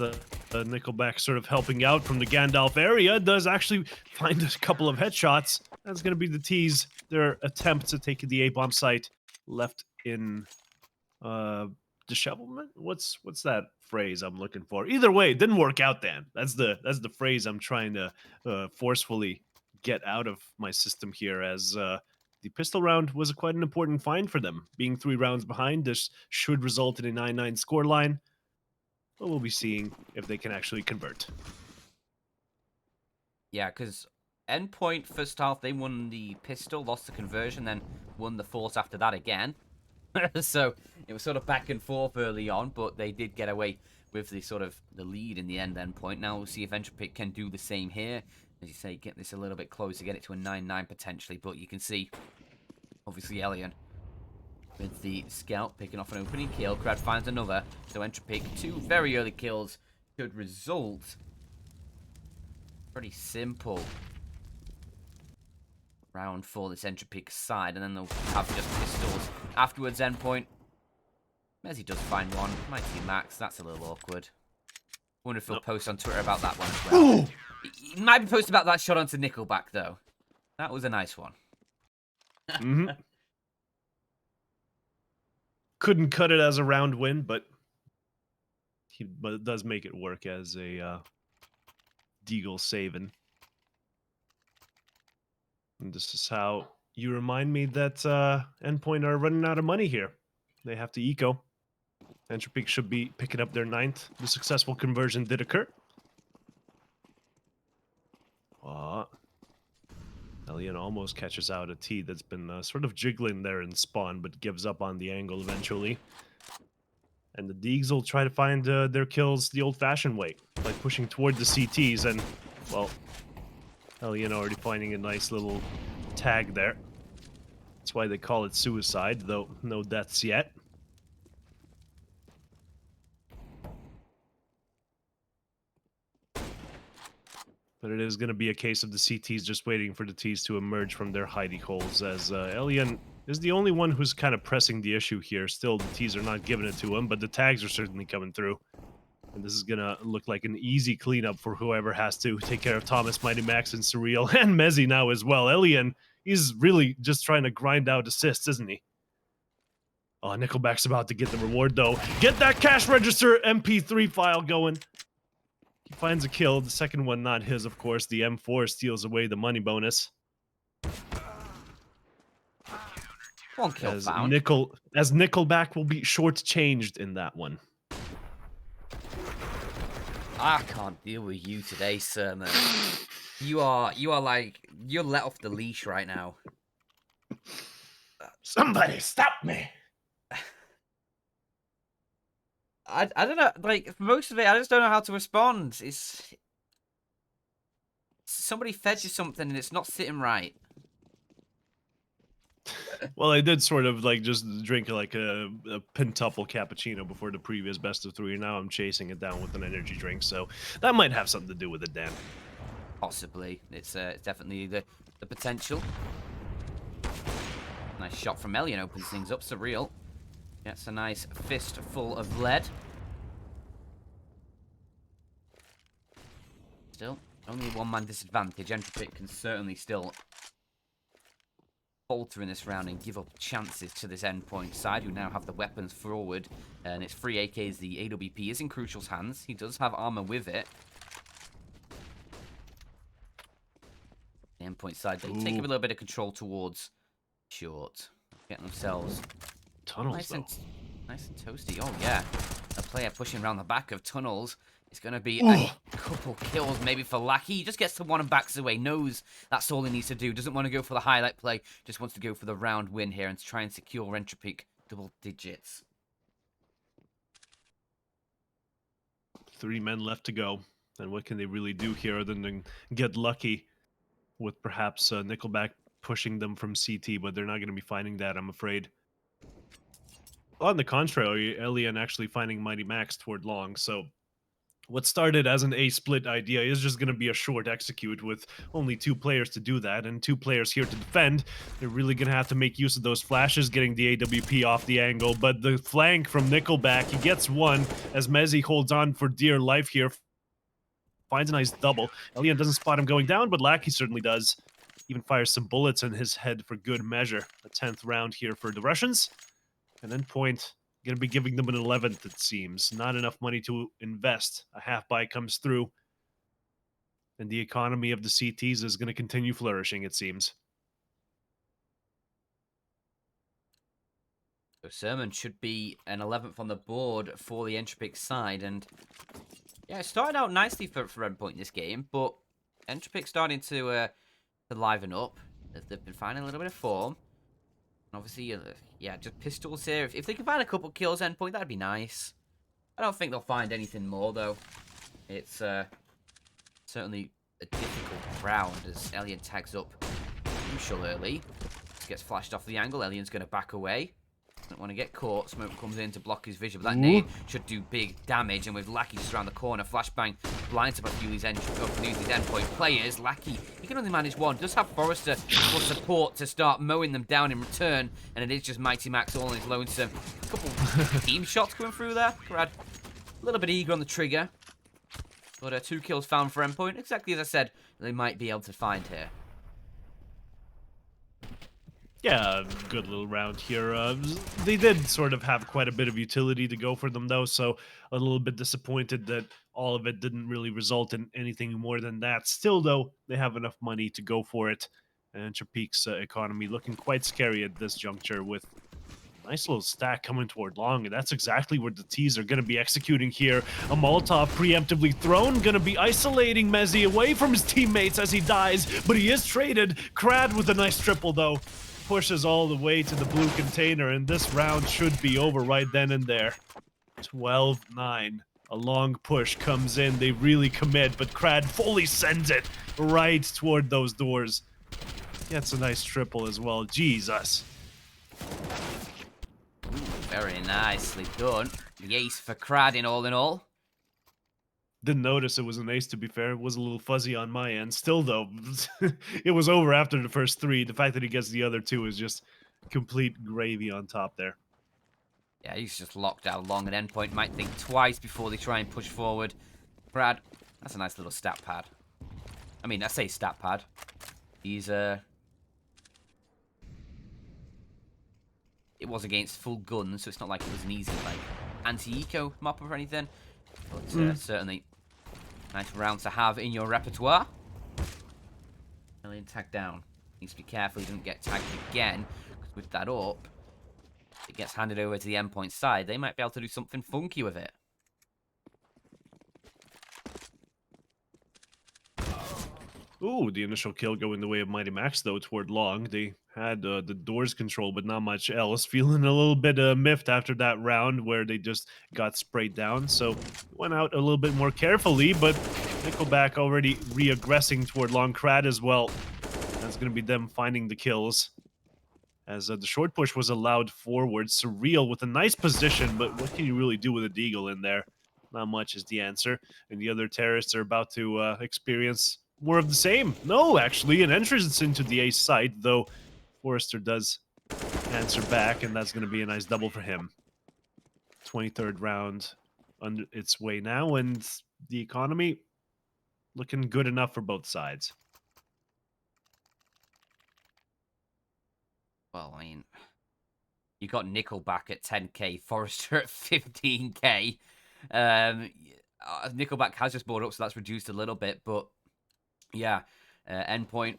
Nickelback sort of helping out from the Gandalf area. Does actually find a couple of headshots. That's going to be the T's. Their attempt to take the A-bomb site left in dishevelment? What's that phrase I'm looking for? Either way, it didn't work out, Dan. That's the phrase I'm trying to forcefully get out of my system here as... the pistol round was quite an important find for them. Being 3 rounds behind, this should result in a 9-9 scoreline. But we'll be seeing if they can actually convert. Yeah, because Endpoint, first half, they won the pistol, lost the conversion, then won the force after that again. So it was sort of back and forth early on, but they did get away with the lead in the end. Endpoint. Now we'll see if Endtropiq can do the same here. As you say, get this a little bit closer, get it to a 9-9 potentially, but you can see, obviously, Elian with the scout picking off an opening kill. Crad finds another, so Endtropiq, 2 very early kills should result. Pretty simple round for this Endtropiq side, and then they'll have just pistols afterwards. Endpoint. Mezzi does find one. Might see Max. That's a little awkward. Wonder if he'll post on Twitter about that one as well. He might be posting about that shot onto Nickelback, though. That was a nice one. Couldn't cut it as a round win, but it does make it work as a Deagle saving. And this is how you remind me that Endpoint are running out of money here. They have to eco. Endtropiq should be picking up their 9th. The successful conversion did occur. Elian almost catches out a T that's been sort of jiggling there in spawn, but gives up on the angle eventually. And the Deags will try to find their kills the old-fashioned way, by pushing toward the CTs, and, well, Elian already finding a nice little tag there. That's why they call it suicide, though no deaths yet. But it is going to be a case of the CTs just waiting for the Ts to emerge from their hidey holes, as Elian is the only one who's kind of pressing the issue here. Still, the Ts are not giving it to him, but the tags are certainly coming through. And this is gonna look like an easy cleanup for whoever has to take care of Thomas, Mighty Max, and Surreal, and Mezzy now as well. Elian, he's really just trying to grind out assists, isn't he? Oh, Nickelback's about to get the reward, though. Get that cash register MP3 file going. He finds a kill. The second one not his, of course. The M4 steals away the money bonus. One kill As found. Nickelback will be shortchanged in that one. I can't deal with you today, sir, man. You are like, you're let off the leash right now. Somebody stop me! I don't know, like, for most of it, I just don't know how to respond. It's somebody fed you something and it's not sitting right. Well, I did sort of like just drink like a pentuple cappuccino before the previous best of 3, and now I'm chasing it down with an energy drink, so that might have something to do with it, Dan. Possibly. It's definitely the potential. Nice shot from Elian, opens things up. Surreal gets a nice fistful of lead. Still, only one-man disadvantage. Endtropiq can certainly still falter in this round and give up chances to this Endpoint side, who now have the weapons forward. And it's 3 AKs. The AWP is in Crucial's hands. He does have armor with it. The Endpoint side, they take a little bit of control towards short. Getting themselves Tunnels, nice though. nice and toasty. Oh, yeah. A player pushing around the back of tunnels. It's going to be a couple kills maybe for Lackey. He just gets to one and backs away. Knows that's all he needs to do. Doesn't want to go for the highlight play. Just wants to go for the round win here and to try and secure Endtropiq double digits. 3 men left to go. And what can they really do here other than get lucky with perhaps Nickelback pushing them from CT, but they're not going to be finding that, I'm afraid. On the contrary, Elian actually finding Mighty Max toward long, so what started as an A-split idea is just going to be a short execute with only 2 players to do that, and 2 players here to defend. They're really going to have to make use of those flashes, getting the AWP off the angle, but the flank from Nickelback, he gets one as Mezzy holds on for dear life here. Finds a nice double. Elian doesn't spot him going down, but Lackey certainly does. Even fires some bullets in his head for good measure. A 10th round here for the Russians. And Endpoint going to be giving them an 11th, it seems. Not enough money to invest. A half buy comes through. And the economy of the CTs is going to continue flourishing, it seems. So Sermon should be an 11th on the board for the Endtropiq side. And yeah, it started out nicely for Endpoint this game, but Endtropiq starting to liven up. They've been finding a little bit of form. And obviously, yeah, just pistols here. If they can find a couple kills, Endpoint, that'd be nice. I don't think they'll find anything more, though. It's certainly a difficult round as Elian tags up Crucial early. Just gets flashed off the angle. Elian's going to back away. Don't want to get caught. Smoke comes in to block his vision, but that nade should do big damage. And with Lackey just around the corner, flashbang blinds up a few of these Endpoint players. Lackey, he can only manage one. Does have Forrester for support to start mowing them down in return, and it is just Mighty Max all on his lonesome. A couple team shots coming through there. Brad, a little bit eager on the trigger, but 2 kills found for Endpoint. Exactly as I said, they might be able to find here. Yeah, good little round here. They did sort of have quite a bit of utility to go for them, though, so a little bit disappointed that all of it didn't really result in anything more than that. Still, though, they have enough money to go for it. And Endtropiq's economy looking quite scary at this juncture with a nice little stack coming toward long, and that's exactly where the T's are going to be executing here. A Molotov preemptively thrown, going to be isolating Mezzy away from his teammates as he dies, but he is traded. Crad with a nice triple, though. Pushes all the way to the blue container, and this round should be over right then and there. 12-9. A long push comes in. They really commit, but Crad fully sends it right toward those doors. Gets a nice triple as well. Jesus. Ooh, very nicely done. The ace for Crad in all. Didn't notice it was an ace, to be fair. It was a little fuzzy on my end. Still, though, it was over after the first 3. The fact that he gets the other 2 is just complete gravy on top there. Yeah, he's just locked down long, and Endpoint might think twice before they try and push forward. Brad, that's a nice little stat pad. I mean, I say stat pad. He's, it was against full guns, so it's not like it was an easy, like, anti-eco mop or anything. But certainly, nice round to have in your repertoire. Alien tag down. Needs to be careful he doesn't get tagged again, because with that up, if it gets handed over to the Endpoint side, they might be able to do something funky with it. Ooh, the initial kill going the way of Mighty Max, though, toward long. They had the doors control, but not much else. Feeling a little bit miffed after that round where they just got sprayed down. So went out a little bit more carefully, but Nickelback already re-aggressing toward long. Crad as well. That's going to be them finding the kills. As the short push was allowed forward. Surreal with a nice position, but what can you really do with a deagle in there? Not much is the answer. And the other terrorists are about to experience more of the same. No, actually, an entrance into the ace site, though Forrester does answer back, and that's going to be a nice double for him. 23rd round under its way now, and the economy looking good enough for both sides. Well, I mean, you got Nickelback at 10k, Forrester at 15k. Nickelback has just bought up, so that's reduced a little bit, but yeah, Endpoint.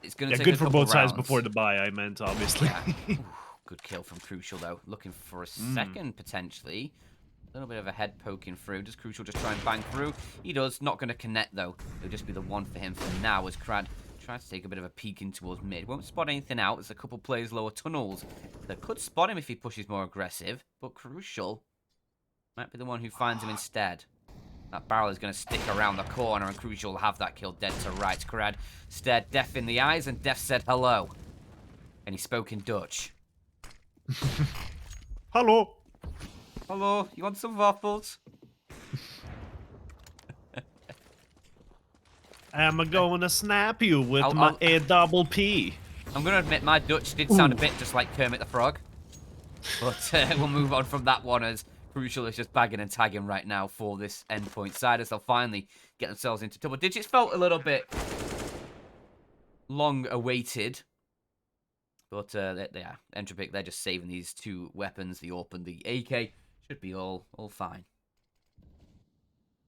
It's going to take good a for couple both sides rounds. before the buy, I meant, obviously. Yeah. Ooh, good kill from Crucial, though. Looking for a second, potentially. A little bit of a head poking through. Does Crucial just try and bang through? He does. Not going to connect, though. It'll just be the one for him for now, as Crad tries to take a bit of a peek in towards mid. Won't spot anything out. There's a couple players lower tunnels that could spot him if he pushes more aggressive, but Crucial might be the one who finds him instead. That barrel is going to stick around the corner, and Crucial will have that kill dead to rights. Crad stared Def in the eyes, and Def said hello. And he spoke in Dutch. Hello. Hello, you want some waffles? I'm going to snap you with I'll- my I'll- A-double-P. I'm going to admit my Dutch did sound a bit just like Kermit the Frog. But we'll move on from that one, as Crucial is just bagging and tagging right now for this Endpoint side, as they'll finally get themselves into double digits. Felt a little bit long awaited. But yeah, Endtropiq, they're just saving these two weapons, the AWP and the AK. Should be all fine.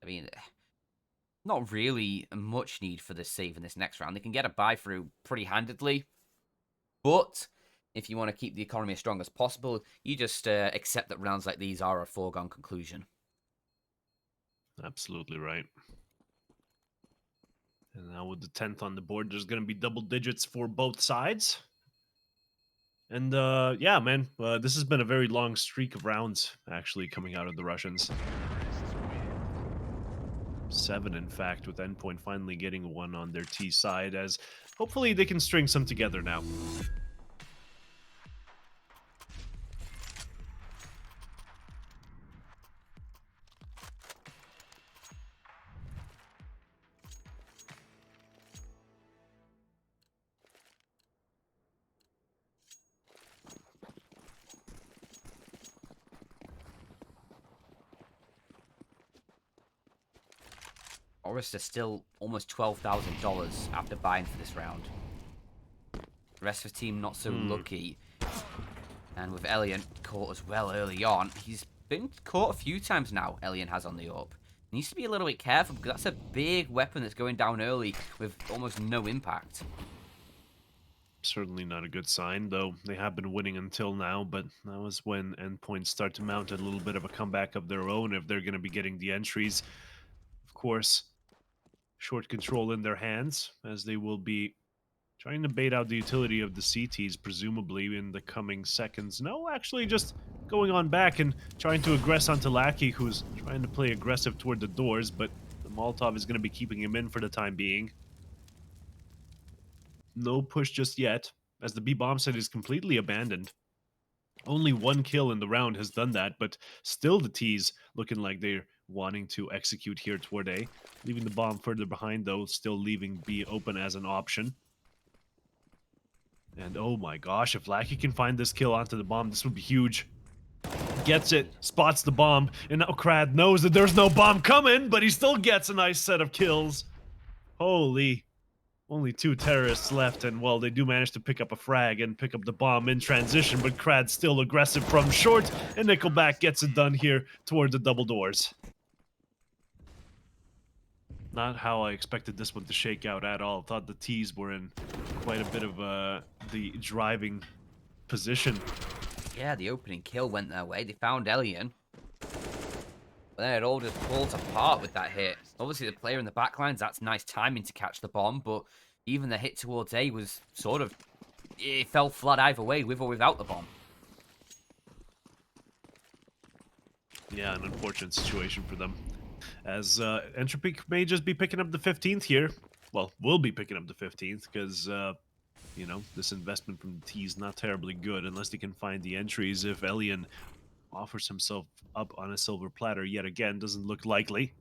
I mean, not really much need for this save in this next round. They can get a buy through pretty handedly. But if you want to keep the economy as strong as possible, you just accept that rounds like these are a foregone conclusion. Absolutely right. And now with the 10th on the board, there's going to be double digits for both sides. And yeah, man, this has been a very long streak of rounds, actually, coming out of the Russians. 7, in fact, with Endpoint finally getting one on their T side, as hopefully they can string some together now. Forrester still almost $12,000 after buying for this round. The rest of the team not so lucky. And with Elian caught as well early on, he's been caught a few times now, Elian has on the AWP. Needs to be a little bit careful, because that's a big weapon that's going down early with almost no impact. Certainly not a good sign, though they have been winning until now, but that was when Endpoints start to mount a little bit of a comeback of their own if they're going to be getting the entries. Of course, short control in their hands, as they will be trying to bait out the utility of the CTs, presumably in the coming seconds. No, actually just going on back and trying to aggress onto Lackey, who's trying to play aggressive toward the doors, but the Molotov is going to be keeping him in for the time being. No push just yet, as the B-bomb site is completely abandoned. Only one kill in the round has done that, but still the T's looking like they're wanting to execute here toward A. Leaving the bomb further behind, though, still leaving B open as an option. And oh my gosh, if Lackey can find this kill onto the bomb, this would be huge. Gets it, spots the bomb, and now Crad knows that there's no bomb coming, but he still gets a nice set of kills. Holy. Only 2 terrorists left, and well, they do manage to pick up a frag and pick up the bomb in transition, but Crad's still aggressive from short, and Nickelback gets it done here toward the double doors. Not how I expected this one to shake out at all. Thought the T's were in quite a bit of the driving position. Yeah, the opening kill went their way. They found Elian. But then it all just falls apart with that hit. Obviously, the player in the backlines, that's nice timing to catch the bomb, but even the hit towards A was sort of... It fell flat either way, with or without the bomb. Yeah, an unfortunate situation for them. As Endtropiq may just be picking up the 15th here. Well, will be picking up the 15th, because... you know, this investment from the T is not terribly good unless they can find the entries. If Elian offers himself up on a silver platter yet again, doesn't look likely.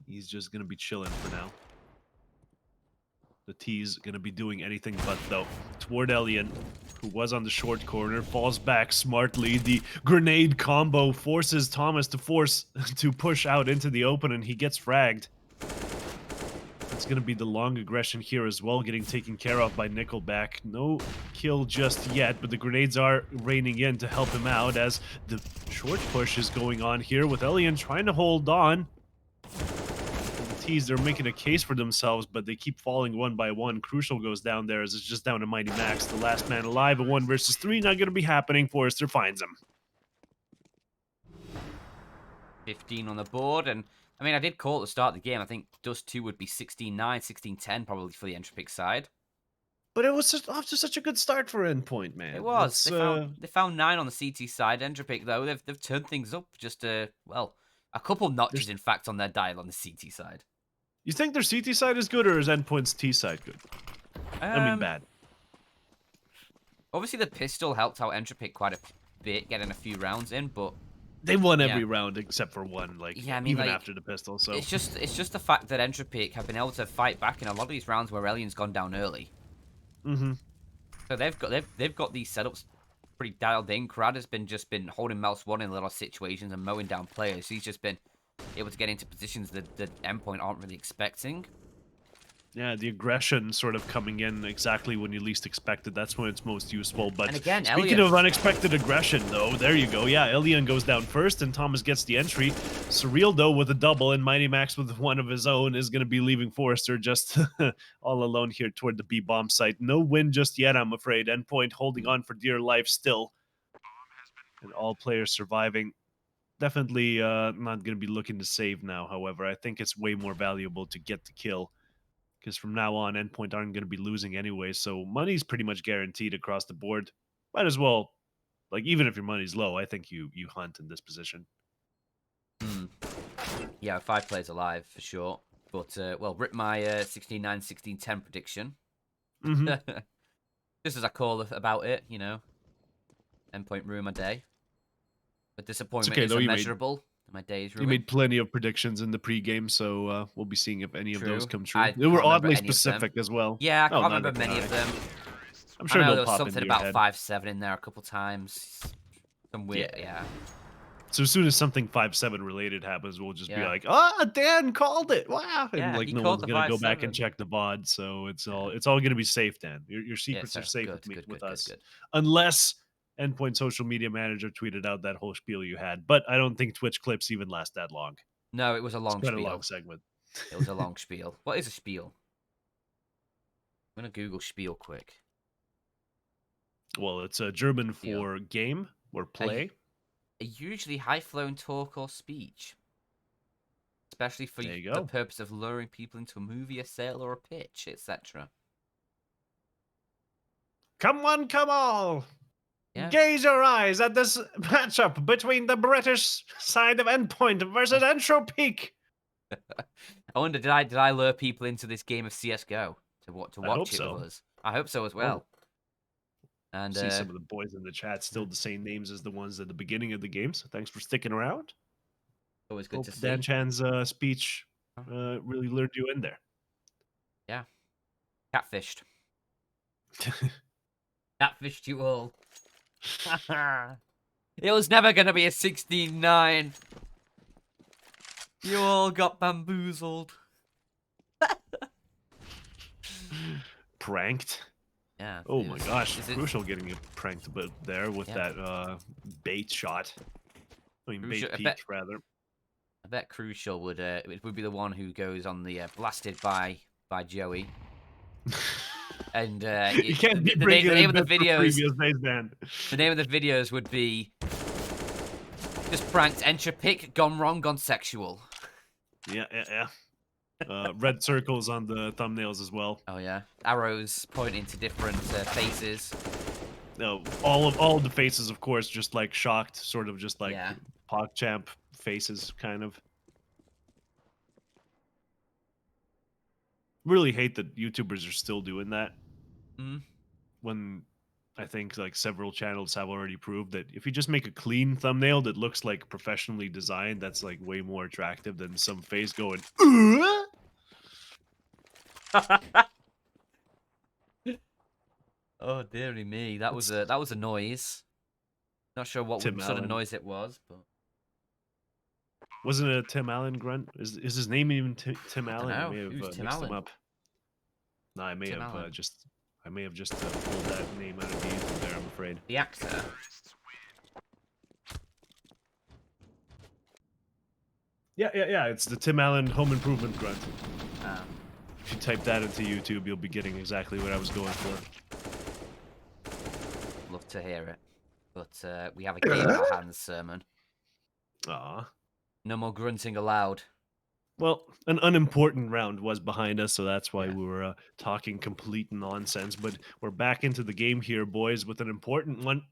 He's just going to be chilling for now. The T's going to be doing anything but, though. Toward Elian, who was on the short corner, falls back smartly. The grenade combo forces Thomas to push out into the open, and he gets fragged. It's going to be the long aggression here as well, getting taken care of by Nickelback. No kill just yet, but the grenades are raining in to help him out as the short push is going on here with Elian trying to hold on. The T's, they're making a case for themselves, but they keep falling one by one. Crucial goes down there as it's just down to Mighty Max, the last man alive. A 1 versus 3 not going to be happening. Forrester finds him. 15 on the board, and I mean, I did call at the start of the game. I think Dust 2 would be 16-9, 16-10 probably for the Endtropiq side. But it was just off to such a good start for Endpoint, man. It was. They found 9 on the CT side. Endtropiq, though, they've turned things up just, well, a couple notches, in fact, on their dial on the CT side. You think their CT side is good, or is Endpoint's T side good? I mean, bad. Obviously, the pistol helped out Endtropiq quite a bit, getting a few rounds in, but... They won every round except for one, yeah, I mean, even after the pistol, so... It's just the fact that Endtropiq have been able to fight back in a lot of these rounds where Elian's gone down early. Mm-hmm. So they've got these setups pretty dialed in. Crad has just been holding mouse 1 in a lot of situations and mowing down players. He's just been able to get into positions that Endpoint aren't really expecting. Yeah, the aggression sort of coming in exactly when you least expect it. That's when it's most useful. But and again, speaking of unexpected aggression, though, there you go. Yeah, Elian goes down first, and Thomas gets the entry. Surreal, though, with a double, and Mighty Max with one of his own is going to be leaving Forrester just all alone here toward the B-bomb site. No win just yet, I'm afraid. Endpoint holding on for dear life still. And all players surviving. Definitely not going to be looking to save now, however. I think it's way more valuable to get the kill. Because from now on, Endpoint aren't going to be losing anyway, so money's pretty much guaranteed across the board. Might as well, like, even if your money's low, I think you hunt in this position. Yeah, 5 players alive for sure. But, well, rip my 16-9, 16-10 prediction. Mm-hmm. Just as I call about it, you know. Endpoint ruined my day. But disappointment is immeasurable. My day is ruined. You made plenty of predictions in the pregame, so we'll be seeing if any of those come true. They were oddly specific as well. Yeah, I can't remember many of them. I'm sure I know they'll there was pop something into your about head. 5-7 in there a couple times. Some weird, yeah. So as soon as something 5-7 related happens, we'll just be Yeah. like, Dan called it. Wow. And Yeah, like he no called one's the gonna go back 5-7. and check the VOD. So it's all gonna be safe, Dan. Your secrets are safe with us. Good. Unless Endpoint social media manager tweeted out that whole spiel you had. But I don't think Twitch clips even last that long. No, it was a long It's quite spiel. a long segment. It was a long spiel. What is a spiel? I'm gonna Google spiel quick. Well, it's a German for game or play. A usually high-flown talk or speech, especially for the purpose of luring people into a movie, a sale, or a pitch, etc. Come one, come all. Yeah. Gaze your eyes at this matchup between the British side of Endpoint versus Endtropiq. I wonder, did I lure people into this game of CS:GO to watch it with us? I hope so as well. And see some of the boys in the chat still the same names as the ones at the beginning of the game. So thanks for sticking around. Always good to see. Dan Chan's speech really lured you in there. Yeah, catfished. Catfished you all. It was never gonna be a 16-9. You all got bamboozled. Pranked. Yeah. Oh it my was- gosh, is it- Crucial getting pranked a bit there with Yeah. that bait shot. I mean, Crucial- bait I peek, bet- rather. I bet Crucial would be the one who goes on the blasted by Joey. And You can't be the bringing name in of the bits from videos, previous days, man. the name of the videos would be just pranked Endtropiq gone wrong, gone sexual. Yeah, yeah, yeah. Red circles on the thumbnails as well. Oh yeah, arrows pointing to different faces. No, all of the faces, of course, just like shocked, sort of just like Yeah. PogChamp faces, kind of. Really hate that YouTubers are still doing that. Mm. When I think like several channels have already proved that if you just make a clean thumbnail that looks like professionally designed, that's like way more attractive than some face going. Oh dearie me, that was a noise. Not sure what Tim sort of Allen. noise it was, but Wasn't it a Tim Allen grunt? Is his name even Tim I don't Allen? I know. may Who's have Tim mixed them Allen? up. No, I may Tim have Allen. just pulled that name out of the ether there. I'm afraid. The actor. Yeah. It's the Tim Allen Home Improvement grunt. Um, If you type that into YouTube, you'll be getting exactly what I was going for. love to hear it, but we have a game in our hands, Sermon. Aw. No more grunting allowed. Well, an unimportant round was behind us, so that's why Yeah. we were talking complete nonsense. But we're back into the game here, boys, with an important one.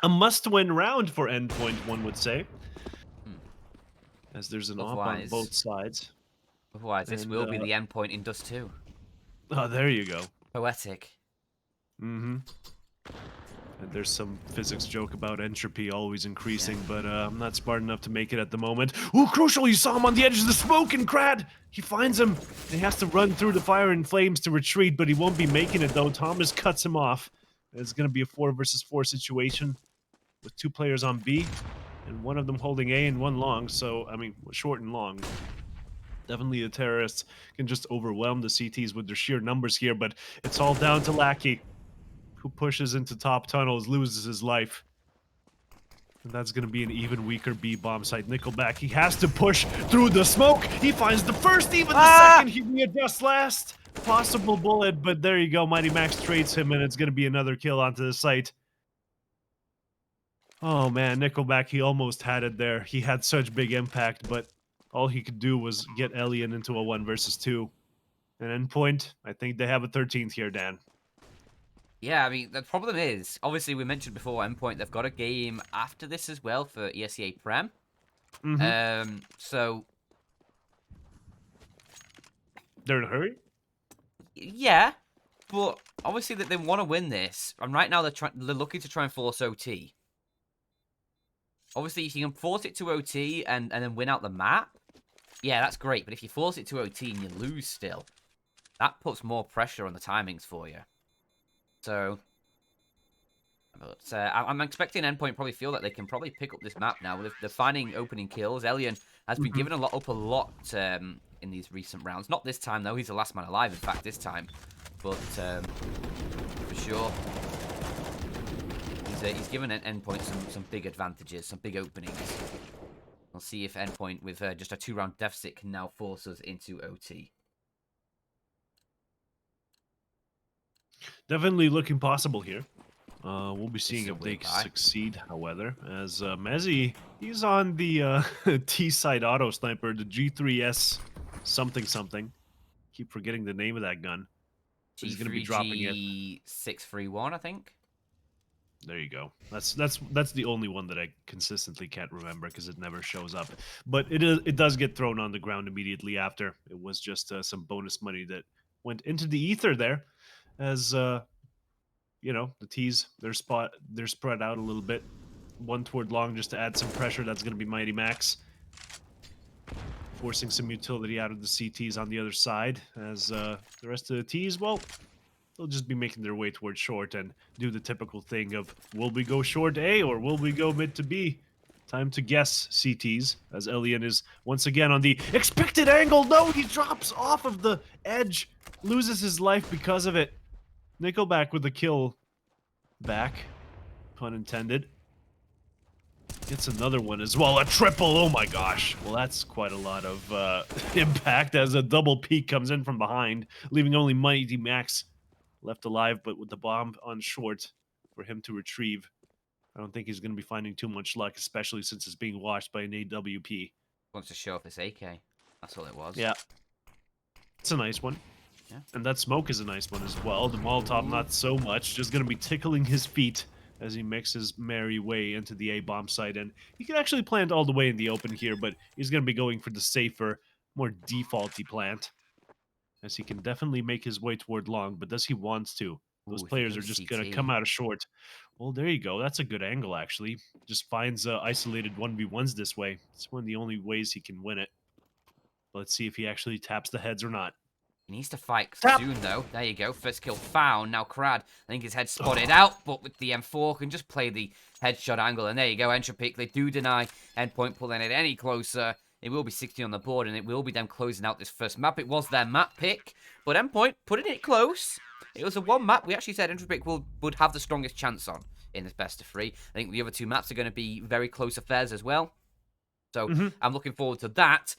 A must-win round for Endpoint, one would say. As there's an op on Otherwise- both sides. Otherwise, this And, will be the endpoint in Dust 2. Oh, there you go. Poetic. Mm-hmm. And there's some physics joke about entropy always increasing, but I'm not smart enough to make it at the moment. Ooh, Crucial! You saw him on the edge of the smoke, and Crad! He finds him. And he has to run through the fire and flames to retreat, but he won't be making it, though. Thomas cuts him off. It's going to be a 4 versus 4 situation with 2 players on B, and one of them holding A and one long, so, I mean, short and long. Definitely the terrorists can just overwhelm the CTs with their sheer numbers here, but it's all down to Lackey, who pushes into top tunnels, loses his life. And that's going to be an even weaker B bomb site. Nickelback, he has to push through the smoke. He finds the first, even the second. He can adjust last possible bullet, but there you go. Mighty Max trades him, and it's going to be another kill onto the site. Oh man, Nickelback, he almost had it there. He had such big impact, but all he could do was get Elian into a 1 versus 2. And Endpoint, I think they have a 13th here, Dan. Yeah, I mean, the problem is, obviously, we mentioned before, Endpoint, they've got a game after this as well for ESEA Prem. So, They're in a hurry? yeah, but obviously that they want to win this, and right now they're looking to try and force OT. Obviously, if you can force it to OT and then win out the map, yeah, that's great. But if you force it to OT and you lose still, that puts more pressure on the timings for you. So, but I'm expecting Endpoint probably feel that they can probably pick up this map now. They're finding opening kills. Elian has been given up a lot in these recent rounds. Not this time, though. He's the last man alive, in fact, this time. But for sure, he's given Endpoint some big advantages, some big openings. We'll see if Endpoint, with just a 2-round deficit, can now force us into OT. Definitely looking possible here. We'll be seeing is a if they weird guy. succeed, however, as Mezzy, he's on the T-side auto sniper, the G3S something. Keep forgetting the name of that gun. But he's going to be dropping it. G631, I think. There you go. That's the only one that I consistently can't remember because it never shows up. But it does get thrown on the ground immediately after. It was just some bonus money that went into the ether there, as you know, the T's they're spread out a little bit. One toward long just to add some pressure. That's going to be Mighty Max, forcing some utility out of the CTs on the other side. As the rest of the T's, well, they'll just be making their way towards short and do the typical thing of, will we go short A or will we go mid to B? Time to guess, CTs, as Elian is once again on the expected angle. No, he drops off of the edge, loses his life because of it. Nickelback with the kill back, pun intended. Gets another one as well, a triple, oh my gosh. Well, that's quite a lot of impact as a double peek comes in from behind, leaving only Mighty Max left alive, but with the bomb on short for him to retrieve. I don't think he's going to be finding too much luck, especially since it's being watched by an AWP. Wants to show off this AK. That's all it was. Yeah. It's a nice one. Yeah. And that smoke is a nice one as well. The Molotov, not so much. Just going to be tickling his feet as he makes his merry way into the A-bomb site. And he can actually plant all the way in the open here, but he's going to be going for the safer, more defaulty plant. As he can definitely make his way toward long, but does he want to? Those Ooh, if he players are goes just going to CT. come out of short. Well, there you go. That's a good angle, actually. Just finds isolated 1v1s this way. It's one of the only ways he can win it. Let's see if he actually taps the heads or not. He needs to fight Tap. soon, though. There you go. First kill found. Now Crad, I think his head spotted out, but with the M4 can just play the headshot angle. And there you go, Endtropiq. They do deny Endpoint pulling it any closer. It will be 60 on the board, and it will be them closing out this first map. It was their map pick, but Endpoint putting it close. It was a one map we actually said Endtropiq would have the strongest chance on in this best of 3. I think the other 2 maps are going to be very close affairs as well. So I'm looking forward to that.